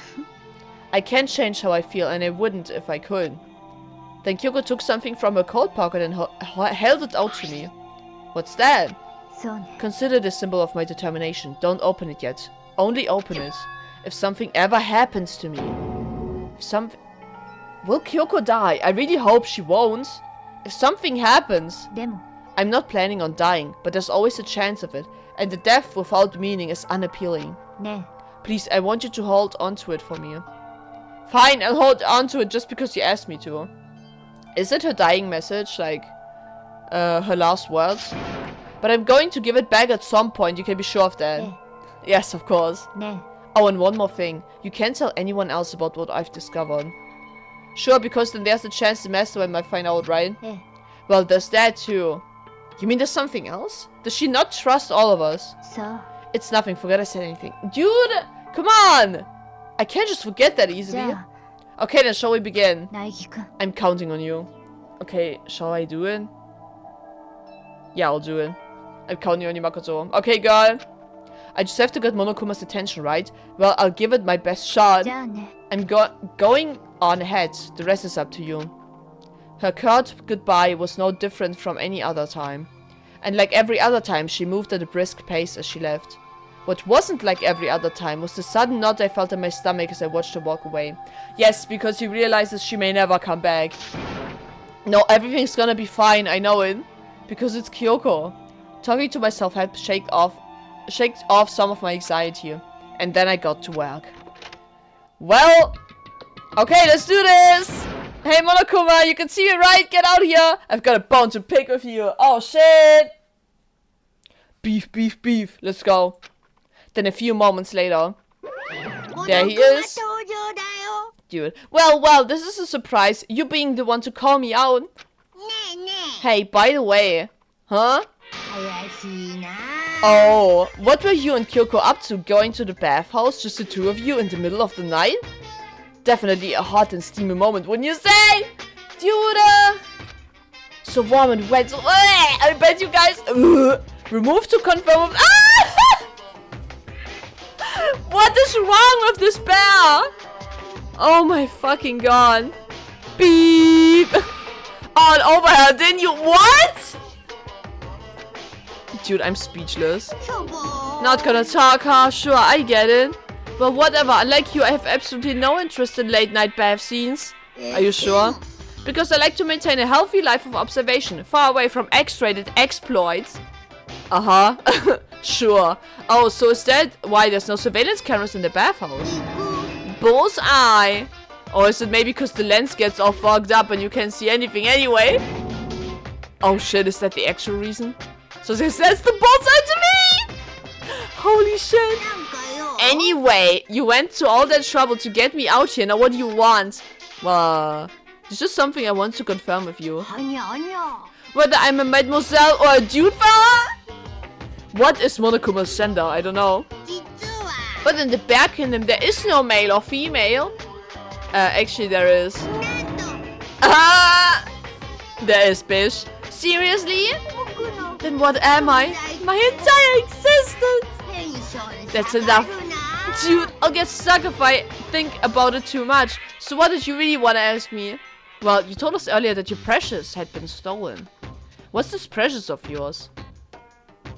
I can't change how I feel, and I wouldn't if I could. Then Kyoko took something from her coat pocket and held it out to me. What's that? Consider it a symbol of my determination. Don't open it yet. Only open it if something ever happens to me. Will Kyoko die? I really hope she won't. If something happens... I'm not planning on dying, but there's always a chance of it. And the death without meaning is unappealing. Please, I want you to hold on to it for me. Fine, I'll hold on to it just because you asked me to. Is it her dying message? Like, her last words? But I'm going to give it back at some point, you can be sure of that. Yes, of course. Oh, and one more thing. You can't tell anyone else about what I've discovered. Sure, because then there's a chance the mastermind might find out, right? Well, there's that too. You mean there's something else? Does she not trust all of us? It's nothing, forget I said anything. Dude, come on! I can't just forget that easily. Okay, then shall we begin? I'm counting on you. Okay, shall I do it? Yeah, I'll do it. I'm counting on you, Makoto. Okay, girl. I just have to get Monokuma's attention, right? Well, I'll give it my best shot. I'm going on ahead. The rest is up to you. Her curt goodbye was no different from any other time. And like every other time, she moved at a brisk pace as she left. What wasn't like every other time was the sudden knot I felt in my stomach as I watched her walk away. Yes, because he realizes she may never come back. No, everything's gonna be fine, I know it. Because it's Kyoko. Talking to myself helped shake off some of my anxiety. And then I got to work. Well, okay, let's do this! Hey Monokuma, you can see me, right? Get out here! I've got a bone to pick with you. Oh shit! Beef, beef, beef. Let's go. Then a few moments later, there he is. Dude. Well, this is a surprise. You being the one to call me out. Hey, by the way. Huh? Oh, what were you and Kyoko up to? Going to the bathhouse? Just the two of you in the middle of the night? Definitely a hot and steamy moment, wouldn't you say? Dude, so warm and wet. So, I bet you guys... remove to confirm... What is wrong with this bear? Oh my fucking god. Beep. All over her, didn't you? What? Dude, I'm speechless. Not gonna talk, huh? Sure, I get it. But whatever, unlike you, I have absolutely no interest in late night bath scenes. Are you sure? Because I like to maintain a healthy life of observation, far away from X-rated exploits. Uh-huh. Sure. Oh, so is that why there's no surveillance cameras in the bathhouse? Bullseye. Or is it maybe because the lens gets all fogged up and you can't see anything anyway? Oh shit, is that the actual reason? So this says the bullseye to me! Holy shit. Anyway, you went to all that trouble to get me out here. Now what do you want? It's just something I want to confirm with you. Whether I'm a mademoiselle or a dude fella? What is Monokuma's gender? I don't know. But in the Bear Kingdom, there is no male or female. Actually, there is. There is, bitch. Seriously? Then what am I? My entire existence! That's enough. Dude, I'll get stuck if I think about it too much. So what did you really want to ask me? Well, you told us earlier that your precious had been stolen. What's this precious of yours?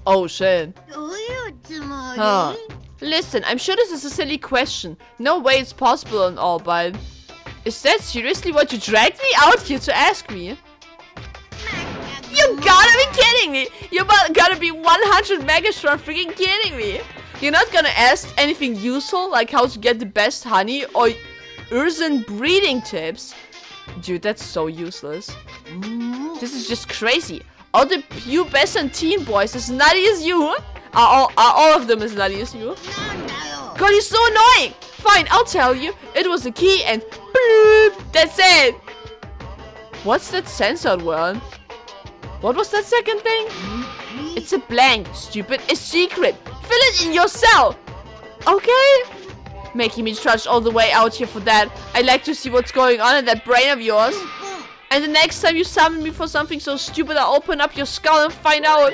Oh shit. Huh. Listen, I'm sure this is a silly question. No way it's possible and all, but... Is that seriously what you dragged me out here to ask me? You gotta be kidding me! You gotta be 100 megatron freaking kidding me! You're not gonna ask anything useful, like how to get the best honey or Ursan breeding tips? Dude, that's so useless. This is just crazy. All the pubescent teen boys as nutty as you Are all of them as nutty as you? God, he's so annoying! Fine, I'll tell you. It was a key and bloop, that's it! What's that censored word? What was that second thing? It's a blank, stupid. A secret. Fill it in yourself. Okay? Making me trudge all the way out here for that. I like to see what's going on in that brain of yours. And the next time you summon me for something so stupid, I'll open up your skull and find out.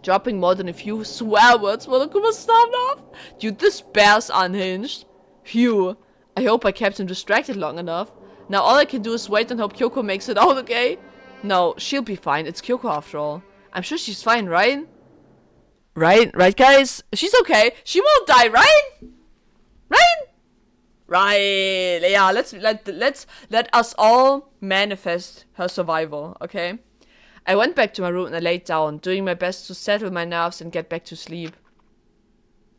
Dropping more than a few swear words. Monokuma stormed off. Dude, this bear's unhinged. Phew. I hope I kept him distracted long enough. Now all I can do is wait and hope Kyoko makes it out okay. No, she'll be fine. It's Kyoko after all. I'm sure she's fine, right? Right, guys? She's okay. She won't die, right? Right. Yeah, let us all manifest her survival, okay? I went back to my room and I laid down, doing my best to settle my nerves and get back to sleep.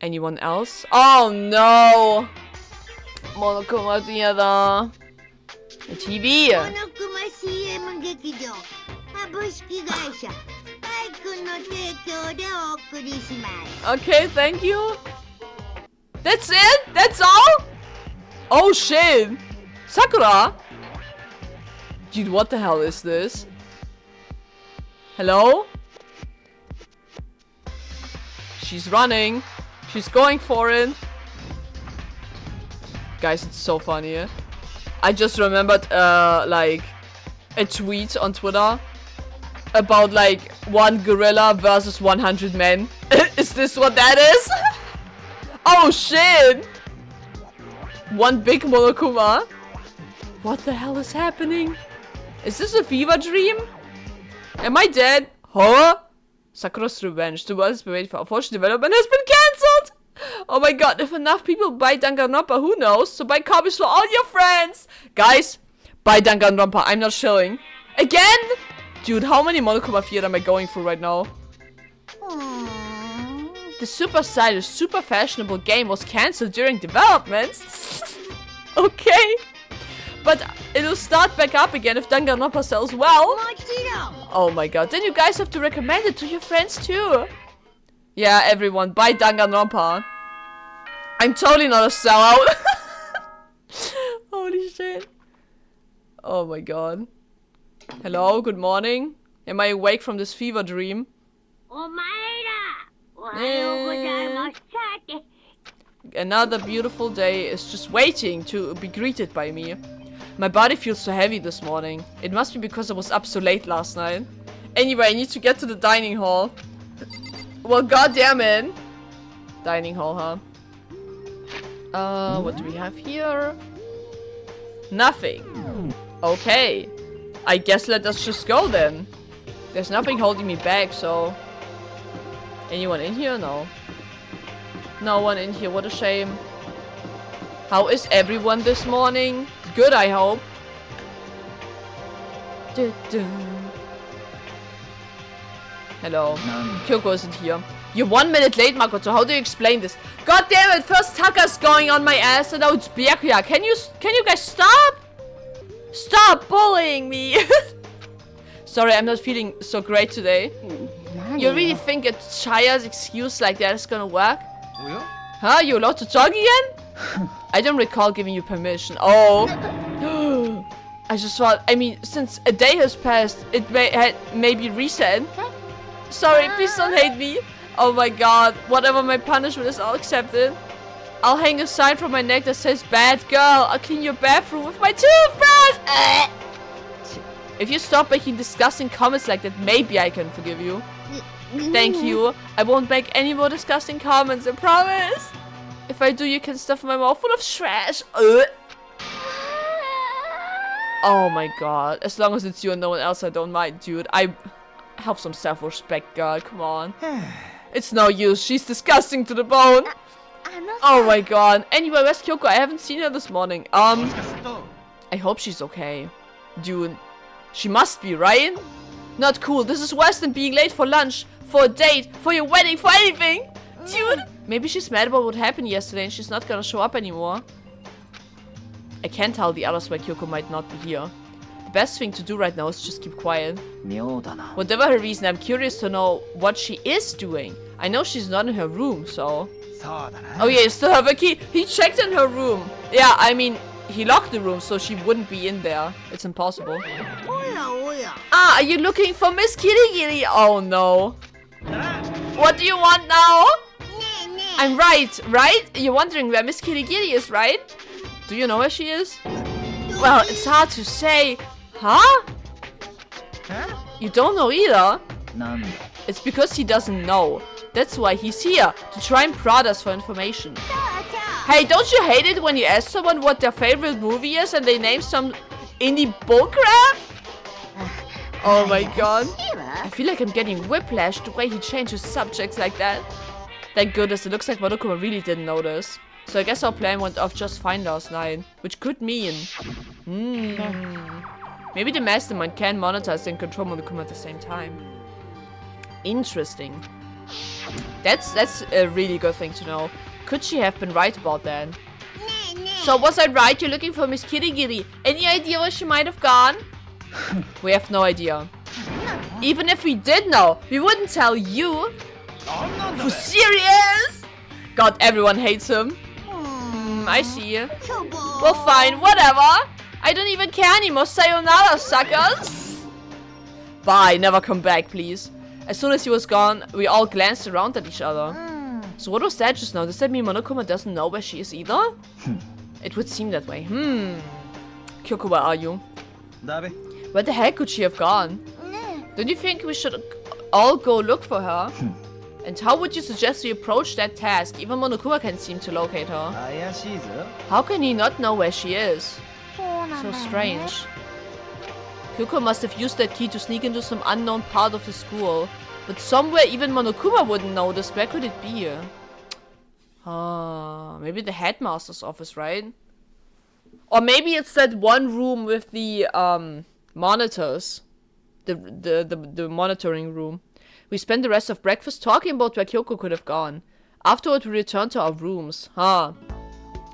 Anyone else? Oh no! Monokuma together. The TV. Okay, thank you. That's it? That's all? Oh shit. Sakura? Dude, what the hell is this? Hello? She's running. She's going for it. Guys, it's so funny. I just remembered, like, a tweet on Twitter about, like, 1 gorilla versus 100 men. Is this what that is? Oh, shit! 1 big Monokuma. What the hell is happening? Is this a fever dream? Am I dead? Huh? Sakura's revenge. The world has been waiting for. Unfortunately, development has been cancelled! Oh my god, if enough people buy Danganronpa, who knows? So buy copies for all your friends! Guys, buy Danganronpa. I'm not shilling. Again? Dude, how many Monokuma Fiat am I going through right now? The super stylish, super fashionable game was cancelled during development. Okay. But it'll start back up again if Danganronpa sells well. Oh my god, then you guys have to recommend it to your friends too. Yeah, everyone, buy Danganronpa. I'm totally not a sellout. Holy shit. Oh my god. Hello, good morning. Am I awake from this fever dream? Another beautiful day is just waiting to be greeted by me. My body feels so heavy this morning. It must be because I was up so late last night. Anyway, I need to get to the dining hall. Well, goddamn it. Dining hall, huh? What do we have here? Nothing. Okay. I guess let us just go then. There's nothing holding me back, so... Anyone in here? No. No one in here. What a shame. How is everyone this morning? Good, I hope. Hello. Kyoko isn't here. You're 1 minute late, Makoto. How do you explain this? God damn it! First Taka's going on my ass, and now it's Byakuya. Can you guys stop? Stop bullying me! Sorry, I'm not feeling so great today. You really think a child's excuse like that is gonna work? Huh? You allowed to talk again? I don't recall giving you permission. Oh. I just thought, I mean, since a day has passed, it may be reset. Sorry, please don't hate me. Oh my god, whatever my punishment is, I'll accept it. I'll hang a sign from my neck that says, "Bad girl, I'll clean your bathroom with my toothbrush." If you stop making disgusting comments like that, maybe I can forgive you. Thank you. I won't make any more disgusting comments, I promise. If I do, you can stuff my mouth full of trash. Oh my god. As long as it's you and no one else, I don't mind, dude. I have some self-respect, girl. Come on. It's no use. She's disgusting to the bone. Oh my god. Anyway, where's Kyoko? I haven't seen her this morning. I hope she's okay. Dude. She must be, right? Not cool. This is worse than being late for lunch, for a date, for your wedding, for anything. Dude. Maybe she's mad about what happened yesterday and she's not gonna show up anymore. I can't tell the others why Kyoko might not be here. The best thing to do right now is just keep quiet. 妙だな。 Whatever her reason, I'm curious to know what she is doing. I know she's not in her room, so... そうだな。 Oh yeah, you still have a key. He checked in her room. Yeah, I mean, he locked the room, so she wouldn't be in there. It's impossible. Ah, are you looking for Miss Kirigiri? Oh no. What do you want now? I'm right? You're wondering where Miss Kirigiri is, right? Do you know where she is? Well, it's hard to say. Huh? You don't know either? なんだ。 It's because he doesn't know. That's why he's here, to try and prod us for information. Hey, don't you hate it when you ask someone what their favorite movie is and they name some indie bullcrap? Oh my god. I feel like I'm getting whiplash the way he changes subjects like that. Thank goodness, it looks like Monokuma really didn't notice. So I guess our plan went off just fine last night. Which could mean... Maybe the mastermind can monetize and control Monokuma at the same time. Interesting. That's a really good thing to know. Could she have been right about that? So was I right? You're looking for Miss Kirigiri. Any idea where she might have gone? We have no idea. Even if we did know, we wouldn't tell you. For serious? God, everyone hates him. I see. Well, fine, whatever. I don't even care anymore. Sayonara, suckers. Bye, never come back, please. As soon as he was gone, we all glanced around at each other. So what was that just now? Does that mean Monokuma doesn't know where she is either? It would seem that way. Kyoko, where are you? だべ。 Where the heck could she have gone? Don't you think we should all go look for her? And how would you suggest we approach that task? Even Monokuma can't seem to locate her. 怪しいぞ。 How can he not know where she is? So strange. Kyoko must have used that key to sneak into some unknown part of the school. But somewhere even Monokuma wouldn't notice. Where could it be? Maybe the headmaster's office, right? Or maybe it's that one room with the monitors. The monitoring room. We spent the rest of breakfast talking about where Kyoko could have gone. Afterward, we returned to our rooms.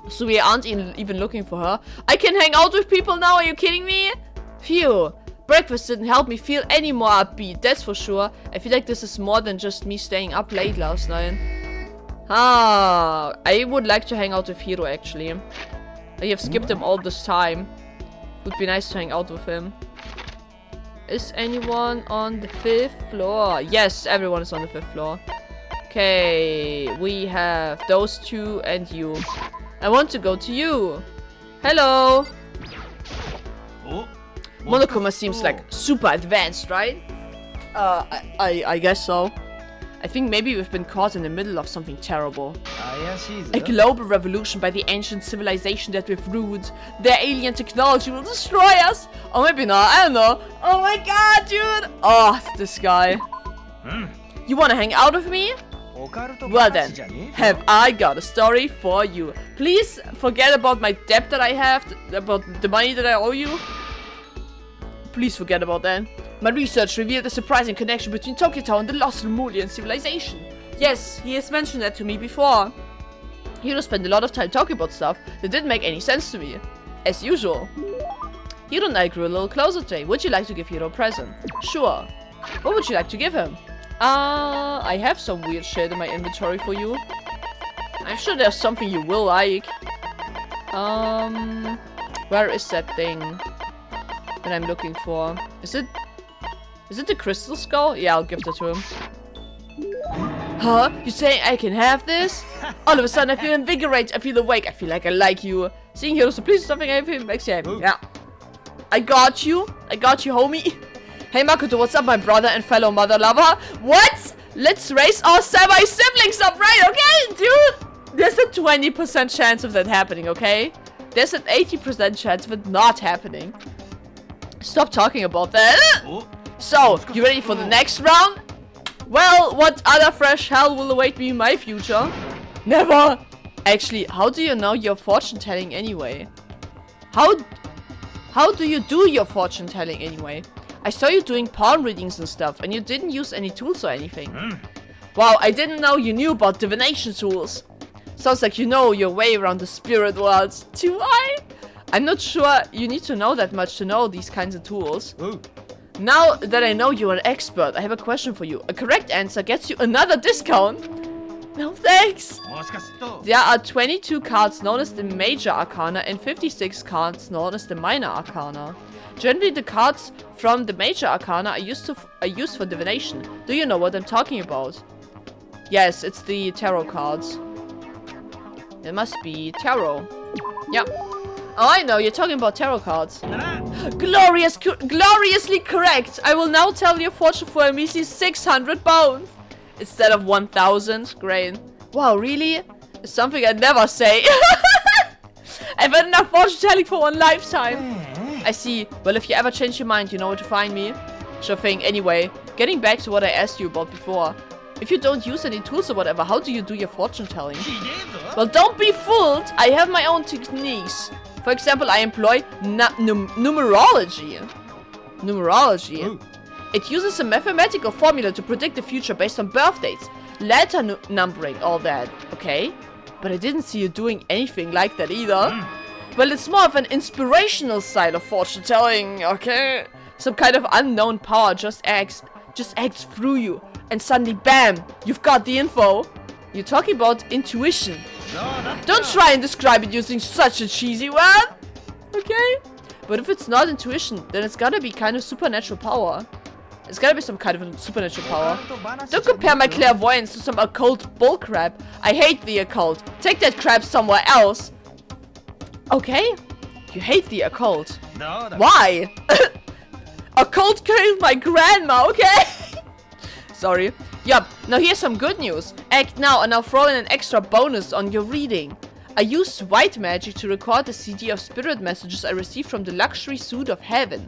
So we aren't even looking for her. I can hang out with people now, are you kidding me? Phew. Breakfast didn't help me feel any more upbeat, that's for sure. I feel like this is more than just me staying up late last night. I would like to hang out with Hiro, actually. I have skipped him all this time. Would be nice to hang out with him. Is anyone on the 5th floor? Yes, everyone is on the 5th floor. Okay, we have those two and you. I want to go to you. Hello. Monokuma seems like super advanced, right? I guess so. I think maybe we've been caught in the middle of something terrible. 怪しいぞ。 A global revolution by the ancient civilization that we've ruled. Their alien technology will destroy us! Or maybe not, I don't know. Oh my god, dude! Oh, this guy. You wanna hang out with me? オカルト Well 話 then, じゃねえぞ。 have I got a story for you. Please forget about my debt that I have, about the money that I owe you. Please forget about that. My research revealed a surprising connection between Tokyo Town and the lost Lemurian civilization. Yes, he has mentioned that to me before. Hiro spent a lot of time talking about stuff that didn't make any sense to me. As usual. Hiro and I grew a little closer today. Would you like to give Hiro a present? Sure. What would you like to give him? I have some weird shit in my inventory for you. I'm sure there's something you will like. Where is that thing that I'm looking for? Is it the crystal skull? Yeah, I'll give that to him. Huh? You saying I can have this? All of a sudden I feel invigorated, I feel awake, I feel like I like you. Seeing Hiro so please something I feel makes you happy. Yeah. I got you, homie. Hey Makoto, what's up my brother and fellow mother lover? What? Let's raise our semi-siblings up, right? Okay, dude? There's a 20% chance of that happening, okay? There's an 80% chance of it not happening. Stop talking about that. So, you ready for the next round? Well, what other fresh hell will await me in my future? Never! Actually, how do you know your fortune telling anyway? How do you do your fortune telling anyway? I saw you doing palm readings and stuff, and you didn't use any tools or anything. Wow, I didn't know you knew about divination tools. Sounds like you know your way around the spirit world. Do I? I'm not sure you need to know that much to know these kinds of tools. Ooh. Now that I know you're an expert, I have a question for you. A correct answer gets you another discount. No thanks. There are 22 cards known as the Major Arcana and 56 cards known as the Minor Arcana. Generally, the cards from the Major Arcana are used for divination. Do you know what I'm talking about? Yes, it's the tarot cards. It must be tarot. Yeah. Oh, I know, you're talking about tarot cards. Gloriously correct! I will now tell your fortune for a measly 600 bones. Instead of 1,000. Great. Wow, really? It's something I'd never say. I've had enough fortune telling for one lifetime. I see. Well, if you ever change your mind, you know where to find me. Sure thing. Anyway, getting back to what I asked you about before. If you don't use any tools or whatever, how do you do your fortune telling? Well, don't be fooled. I have my own techniques. For example, I employ numerology. Numerology. Ooh. It uses a mathematical formula to predict the future based on birth dates, letter numbering, all that. Okay? But I didn't see you doing anything like that either. Well, it's more of an inspirational style of fortune telling, okay? Some kind of unknown power just acts through you. And suddenly, bam, you've got the info. You're talking about intuition. Don't try and describe it using such a cheesy word. Okay? But if it's not intuition, then it's gotta be kind of supernatural power. It's gotta be some kind of supernatural power. Don't compare my clairvoyance to some occult bullcrap. I hate the occult. Take that crap somewhere else. Okay? You hate the occult. Why? Occult killed my grandma, okay? Sorry. Yup, now here's some good news. Act now and I'll throw in an extra bonus on your reading. I used white magic to record the CD of spirit messages I received from the luxury suite of heaven.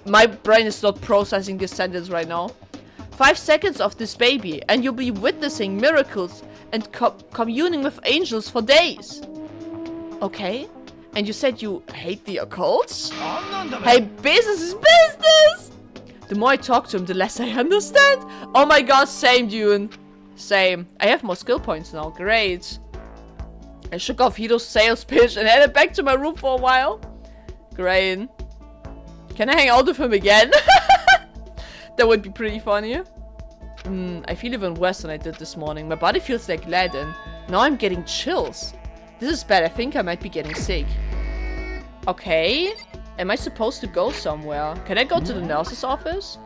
My brain is not processing this sentence right now. 5 seconds of this baby and you'll be witnessing miracles and communing with angels for days. Okay? And you said you hate the occults? Hey, business is business! The more I talk to him, the less I understand. Oh my god, same, Dune. Same. I have more skill points now. Great. I shook off Hito's sales pitch and headed back to my room for a while. Great. Can I hang out with him again? That would be pretty funny. I feel even worse than I did this morning. My body feels like lead and now I'm getting chills. This is bad. I think I might be getting sick. Okay. Am I supposed to go somewhere? Can I go to the nurse's office?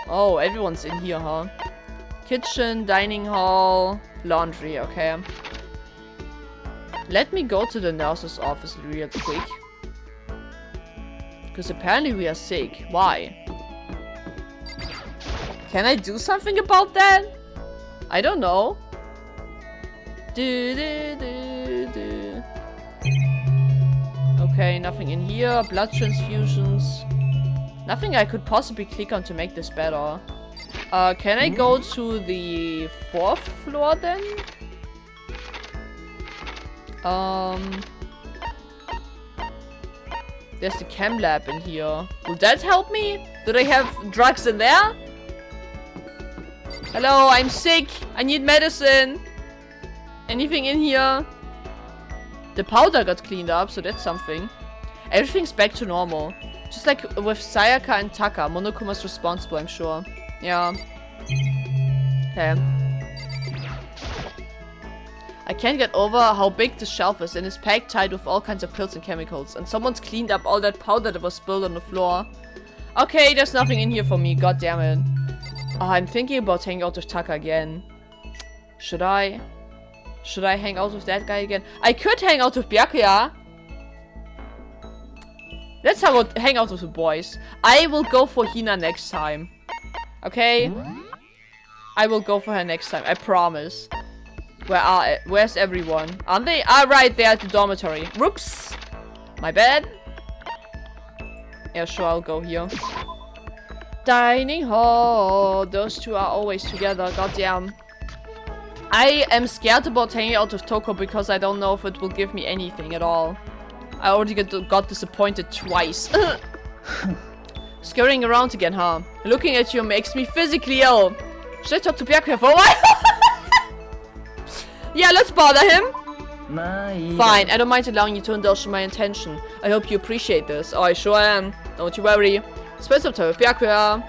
Oh, everyone's in here, huh? Kitchen, dining hall, laundry, okay. Let me go to the nurse's office real quick. Because apparently we are sick. Why? Can I do something about that? I don't know. Okay, nothing in here. Blood transfusions. Nothing I could possibly click on to make this better. Can I go to the 4th floor then? There's the chem lab in here. Will that help me? Do they have drugs in there? Hello, I'm sick. I need medicine. Anything in here? The powder got cleaned up, so that's something. Everything's back to normal. Just like with Sayaka and Taka. Monokuma's responsible, I'm sure. Yeah. Okay. I can't get over how big the shelf is and it's packed tight with all kinds of pills and chemicals. And someone's cleaned up all that powder that was spilled on the floor. Okay, there's nothing in here for me. God damn it. Oh, I'm thinking about hanging out with Taka again. Should I? Should I hang out with that guy again? I could hang out with Byakuya. Let's hang out with the boys. I will go for Hina next time. Okay? I will go for her next time. I promise. Where's everyone? Aren't they? Ah, right. They're at the dormitory. Whoops. My bad. Yeah, sure. I'll go here. Dining hall. Those two are always together. Goddamn. I am scared about hanging out with Toko because I don't know if it will give me anything at all. I already got disappointed twice. Scurrying around again, huh? Looking at you makes me physically ill. Should I talk to Byakuya for a while? Yeah, let's bother him. まあいい。 Fine, I don't mind allowing you to indulge in my intention. I hope you appreciate this. Oh, I sure am. Don't you worry. Spend some time with Byakuya.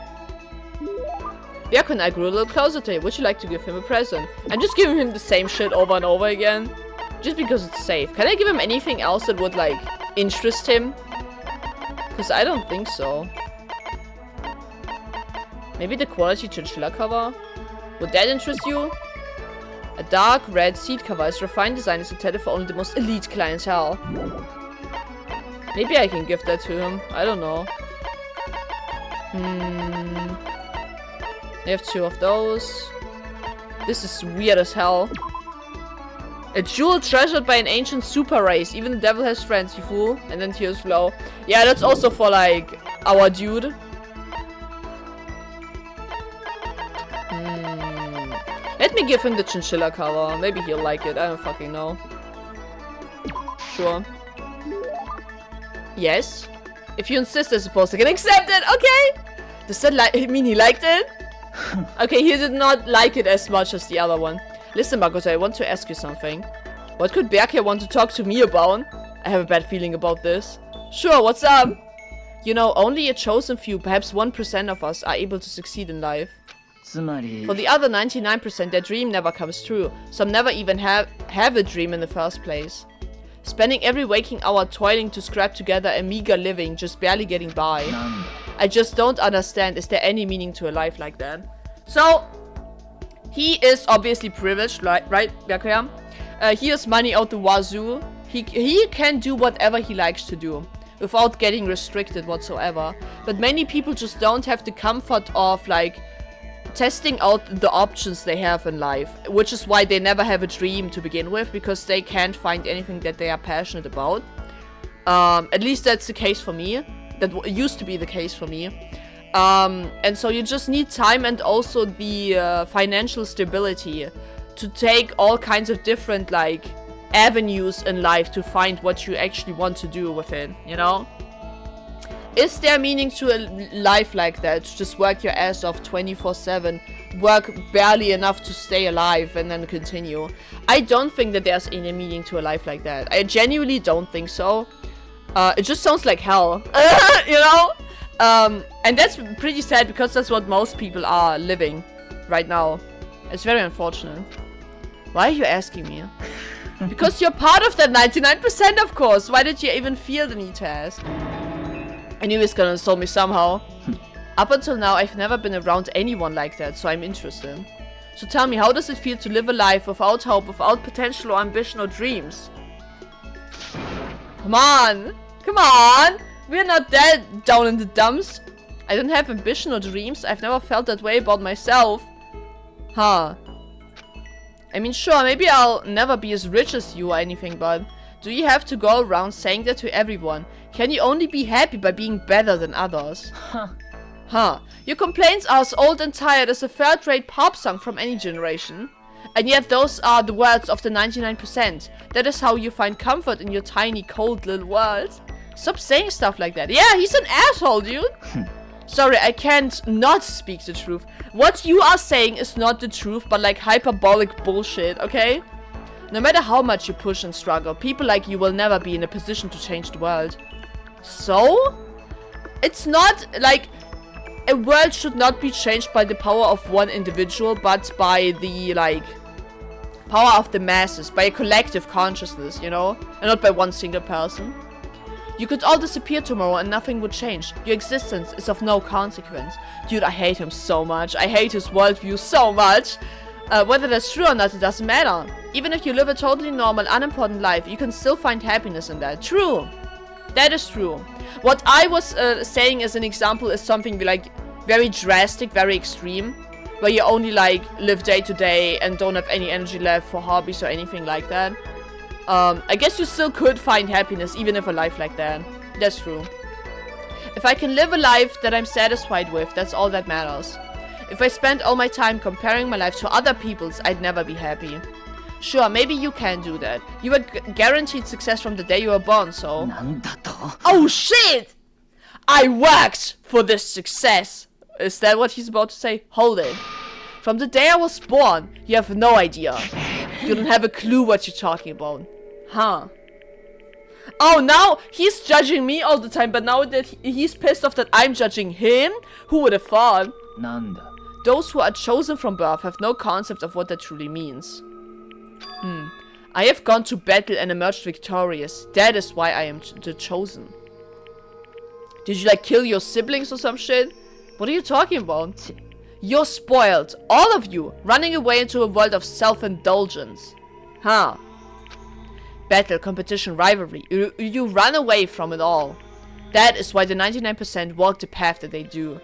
Byakuya and I grew a little closer today. Would you like to give him a present? I'm just giving him the same shit over and over again. Just because it's safe. Can I give him anything else that would, like, interest him? Because I don't think so. Maybe the quality chinchilla cover? Would that interest you? A dark red seat cover is refined design is intended for only the most elite clientele. Maybe I can give that to him. I don't know. I have 2 of those. This is weird as hell. A jewel treasured by an ancient super race. Even the devil has friends, you fool. And then tears flow. Yeah, that's also for, like, our dude. Let me give him the chinchilla cover. Maybe he'll like it. I don't fucking know. Sure. Yes. If you insist, I suppose I can accept it. Okay. Does that mean he liked it? Okay, he did not like it as much as the other one. Listen, Makoto, I want to ask you something. What could Berke want to talk to me about? I have a bad feeling about this. Sure, what's up? You know, only a chosen few, perhaps 1% of us, are able to succeed in life. For the other 99%, their dream never comes true. Some never even have a dream in the first place. Spending every waking hour toiling to scrap together a meager living, just barely getting by. I just don't understand. Is there any meaning to a life like that? So, he is obviously privileged, right, Byakuya? He has money out the wazoo. He can do whatever he likes to do, without getting restricted whatsoever. But many people just don't have the comfort of, like, testing out the options they have in life, which is why they never have a dream to begin with, because they can't find anything that they are passionate about. At least that's the case for me. That used to be the case for me. And so you just need time and also the financial stability to take all kinds of different, like, avenues in life to find what you actually want to do with it, you know? Is there meaning to a life like that? To just work your ass off 24/7, work barely enough to stay alive and then continue? I don't think that there's any meaning to a life like that. I genuinely don't think so. It just sounds like hell, you know? And that's pretty sad because that's what most people are living right now. It's very unfortunate. Why are you asking me? Because you're part of that 99%, of course. Why did you even feel the need to ask? I knew he was gonna insult me somehow. Up until now, I've never been around anyone like that, so I'm interested. So tell me, how does it feel to live a life without hope, without potential or ambition or dreams? Come on! Come on! We're not that down in the dumps. I don't have ambition or dreams. I've never felt that way about myself. Huh. I mean, sure, maybe I'll never be as rich as you or anything, but do you have to go around saying that to everyone? Can you only be happy by being better than others? Huh. Your complaints are as old and tired as a third-rate pop song from any generation. And yet those are the words of the 99%. That is how you find comfort in your tiny, cold little world. Stop saying stuff like that. Yeah, he's an asshole, dude. Sorry, I can't not speak the truth. What you are saying is not the truth, but like hyperbolic bullshit, okay? No matter how much you push and struggle, people like you will never be in a position to change the world. So? It's not like... A world should not be changed by the power of one individual, but by the, like, power of the masses, by a collective consciousness, you know? And not by one single person. You could all disappear tomorrow and nothing would change. Your existence is of no consequence. Dude, I hate him so much. I hate his worldview so much. Whether that's true or not, it doesn't matter. Even if you live a totally normal, unimportant life, you can still find happiness in that. True. That is true. What I was saying as an example is something like very drastic, very extreme. Where you only like live day to day and don't have any energy left for hobbies or anything like that. I guess you still could find happiness even if a life like that. That's true. If I can live a life that I'm satisfied with, that's all that matters. If I spend all my time comparing my life to other people's, I'd never be happy. Sure, maybe you can do that. You were guaranteed success from the day you were born, so... Oh shit! I worked for this success! Is that what he's about to say? Hold it. From the day I was born, you have no idea. You don't have a clue what you're talking about. Huh. Oh, now he's judging me all the time, but now that he's pissed off that I'm judging him? Who would have thought? なんだ Those who are chosen from birth have no concept of what that truly means. I have gone to battle and emerged victorious. That is why I am the chosen. Did you like kill your siblings or some shit? What are you talking about? You're spoiled. All of you. Running away into a world of self-indulgence. Huh. Battle, competition, rivalry. You run away from it all. That is why the 99% walk the path that they do.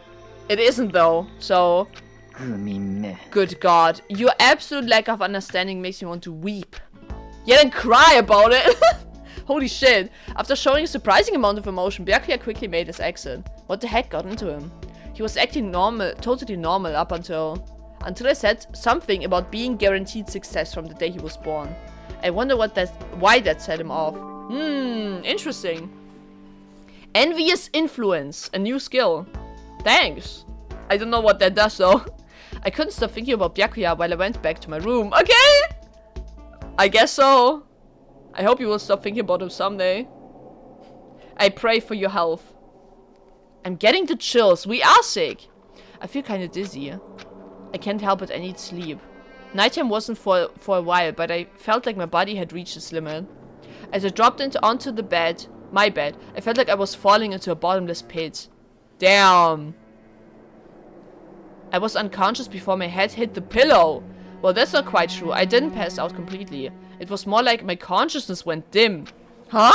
It isn't though, so... グミめ Good God. Your absolute lack of understanding makes me want to weep. Yeah, then cry about it. Holy shit. After showing a surprising amount of emotion, Byakuya quickly made his exit. What the heck got into him? He was acting normal, totally normal up until I said something about being guaranteed success from the day he was born. I wonder why that set him off. Interesting. Envious influence, a new skill. Thanks. I don't know what that does though. I couldn't stop thinking about Byakuya while I went back to my room. Okay! I guess so. I hope you will stop thinking about him someday. I pray for your health. I'm getting the chills. We are sick. I feel kind of dizzy. I can't help it. I need sleep. Nighttime wasn't for a while, but I felt like my body had reached its limit. As I dropped onto the bed, my bed, I felt like I was falling into a bottomless pit. Damn. I was unconscious before my head hit the pillow. Well, that's not quite true. I didn't pass out completely. It was more like my consciousness went dim. Huh?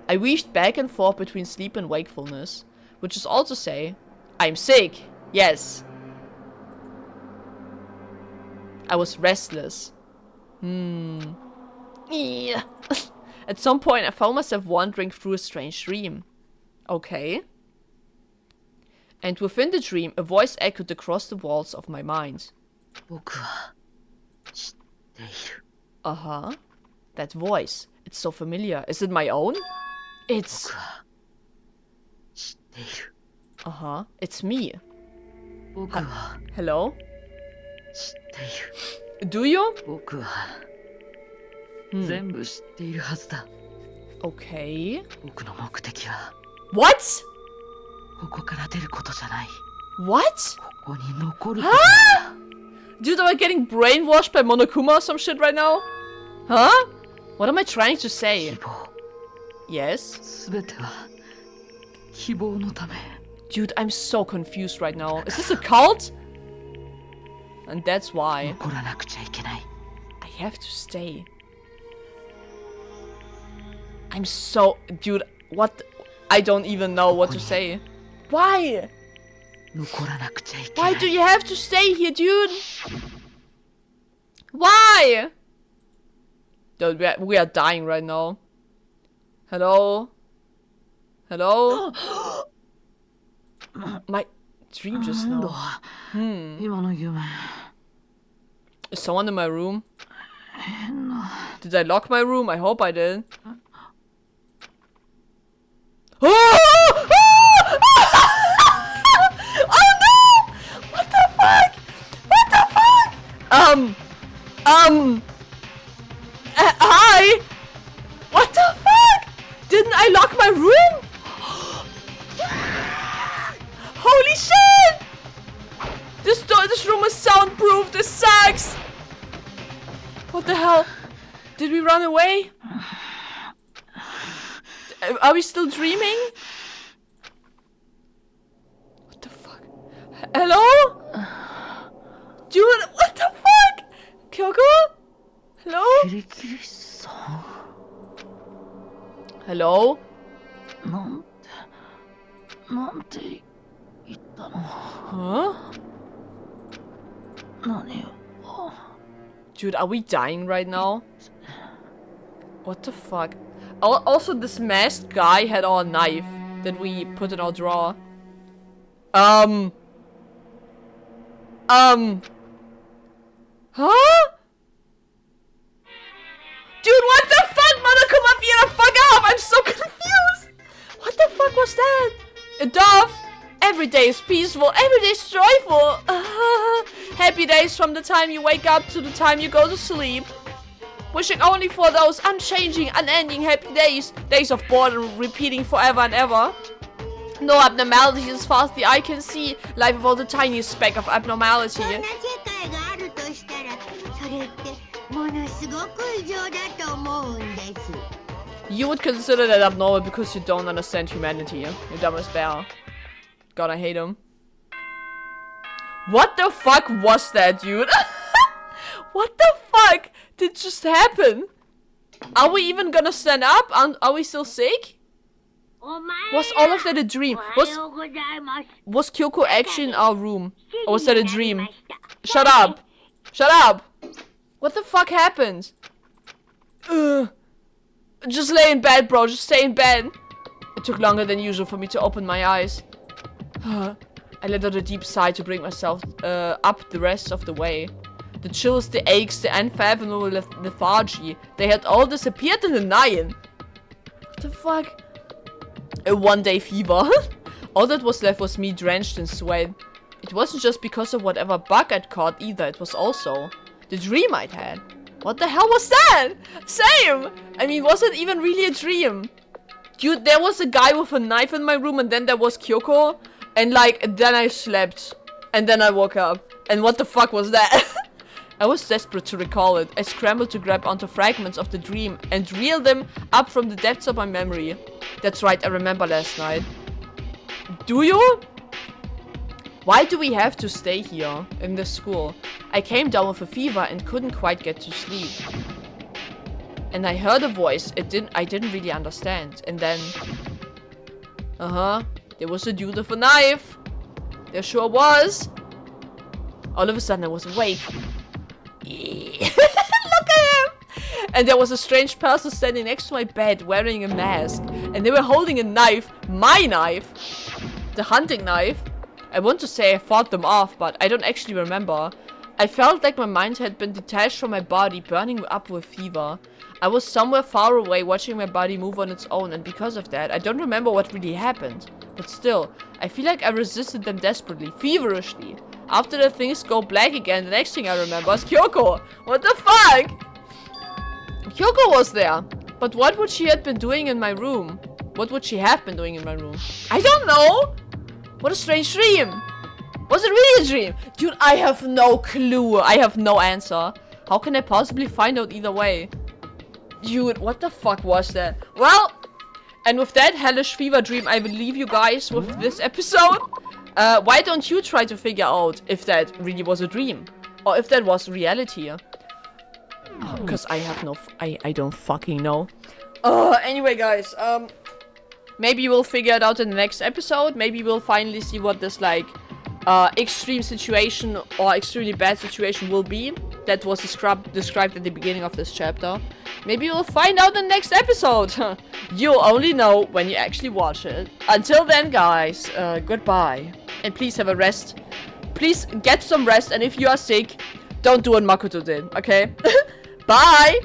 I weaved back and forth between sleep and wakefulness, which is all to say, I'm sick. Yes. I was restless. Yeah. At some point, I found myself wandering through a strange dream. Okay. And within the dream, a voice echoed across the walls of my mind. 僕は知っている Uh-huh. That voice. It's so familiar. Is it my own? It's... 僕は知っている Uh-huh. It's me. 僕は Hello? 知っている Do you? 僕は Hmm. 全部知っているはずだ Okay. 僕の目的は What? ここから出ることじゃない What? ここに残ることなんだ Dude, am I getting brainwashed by Monokuma or some shit right now? Huh? What am I trying to say? 希望 Yes? 全ては希望のため Dude, I'm so confused right now. Is this a cult? And that's why 残らなくちゃいけない I have to stay. I'm so... Dude, what... I don't even know what to say. Why? 残らなくちゃいけない Why do you have to stay here, dude? Why? Dude, we are dying right now. Hello? Hello? My dream just なんだ now. 今の夢 Is someone in my room? 変な Did I lock my room? I hope I did. Oh! Oh no! What the fuck? What the fuck? Hi? What the fuck? Didn't I lock my room? Holy shit! This room is soundproof. This sucks. What the hell? Did we run away? Are we still dreaming? What the fuck? Hello? Dude, what the fuck? Kyoko? Hello? キリキリさ Hello? んなんて言ったの Huh? 何よ Dude, are we dying right now? What the fuck? Also, this masked guy had our knife that we put in our drawer. Huh? Dude, what the fuck? Monokuma, get the fuck up! I'm so confused! What the fuck was that? A dove? Every day is peaceful, every day is joyful. Happy days from the time you wake up to the time you go to sleep. wishing only for those unchanging, unending happy days. Days of boredom repeating forever and ever. No abnormality as far as the eye can see. Life without the tiniest speck of abnormality. そんな世界があるとしたらそれってものすごく異常だと思うんです You would consider that abnormal because you don't understand humanity. You're dumb as bear. God, I hate him. What the fuck was that, dude? What the fuck did just happen? Are we even gonna stand up? Are we still sick? Was all of that a dream? Was Kyoko actually in our room? Or was that a dream? Shut up! Shut up! What the fuck happened? Just lay in bed, bro. Just stay in bed. It took longer than usual for me to open my eyes. I let out a deep sigh to bring myself up the rest of the way. The chills, the aches, the unfathomable lethargy, they had all disappeared in the night. What the fuck? A one-day fever. All that was left was me drenched in sweat. It wasn't just because of whatever bug I'd caught either, it was also the dream I'd had. What the hell was that? Same! I mean, was it even really a dream? Dude, there was a guy with a knife in my room and then there was Kyoko. And like, then I slept. And then I woke up. And what the fuck was that? I was desperate to recall it. I scrambled to grab onto fragments of the dream and reel them up from the depths of my memory. That's right, I remember last night. Do you? Why do we have to stay here in this school? I came down with a fever and couldn't quite get to sleep. And I heard a voice. I didn't really understand. And then there was a dude with a knife. There sure was. All of a sudden I was awake. Look at him! And there was a strange person standing next to my bed wearing a mask. And they were holding a knife. My knife. The hunting knife. I want to say I fought them off, but I don't actually remember. I felt like my mind had been detached from my body, burning up with fever. I was somewhere far away watching my body move on its own, and because of that, I don't remember what really happened. But still, I feel like I resisted them desperately, feverishly. After the things go black again, the next thing I remember is Kyoko. What the fuck? Kyoko was there. But what would she have been doing in my room? What would she have been doing in my room? I don't know. What a strange dream. Was it really a dream? Dude, I have no clue. I have no answer. How can I possibly find out either way? Dude, what the fuck was that? Well, and with that hellish fever dream, I will leave you guys with this episode. Why don't you try to figure out if that really was a dream? Or if that was reality? Because I have no... I don't fucking know. Anyway, guys. Maybe we'll figure it out in the next episode. Maybe we'll finally see what this, like... extreme situation or extremely bad situation will be. That was described at the beginning of this chapter. Maybe we'll find out in the next episode. You'll only know when you actually watch it. Until then, guys, goodbye. And please have a rest. Please get some rest. And if you are sick, don't do what Makoto did, okay? Bye!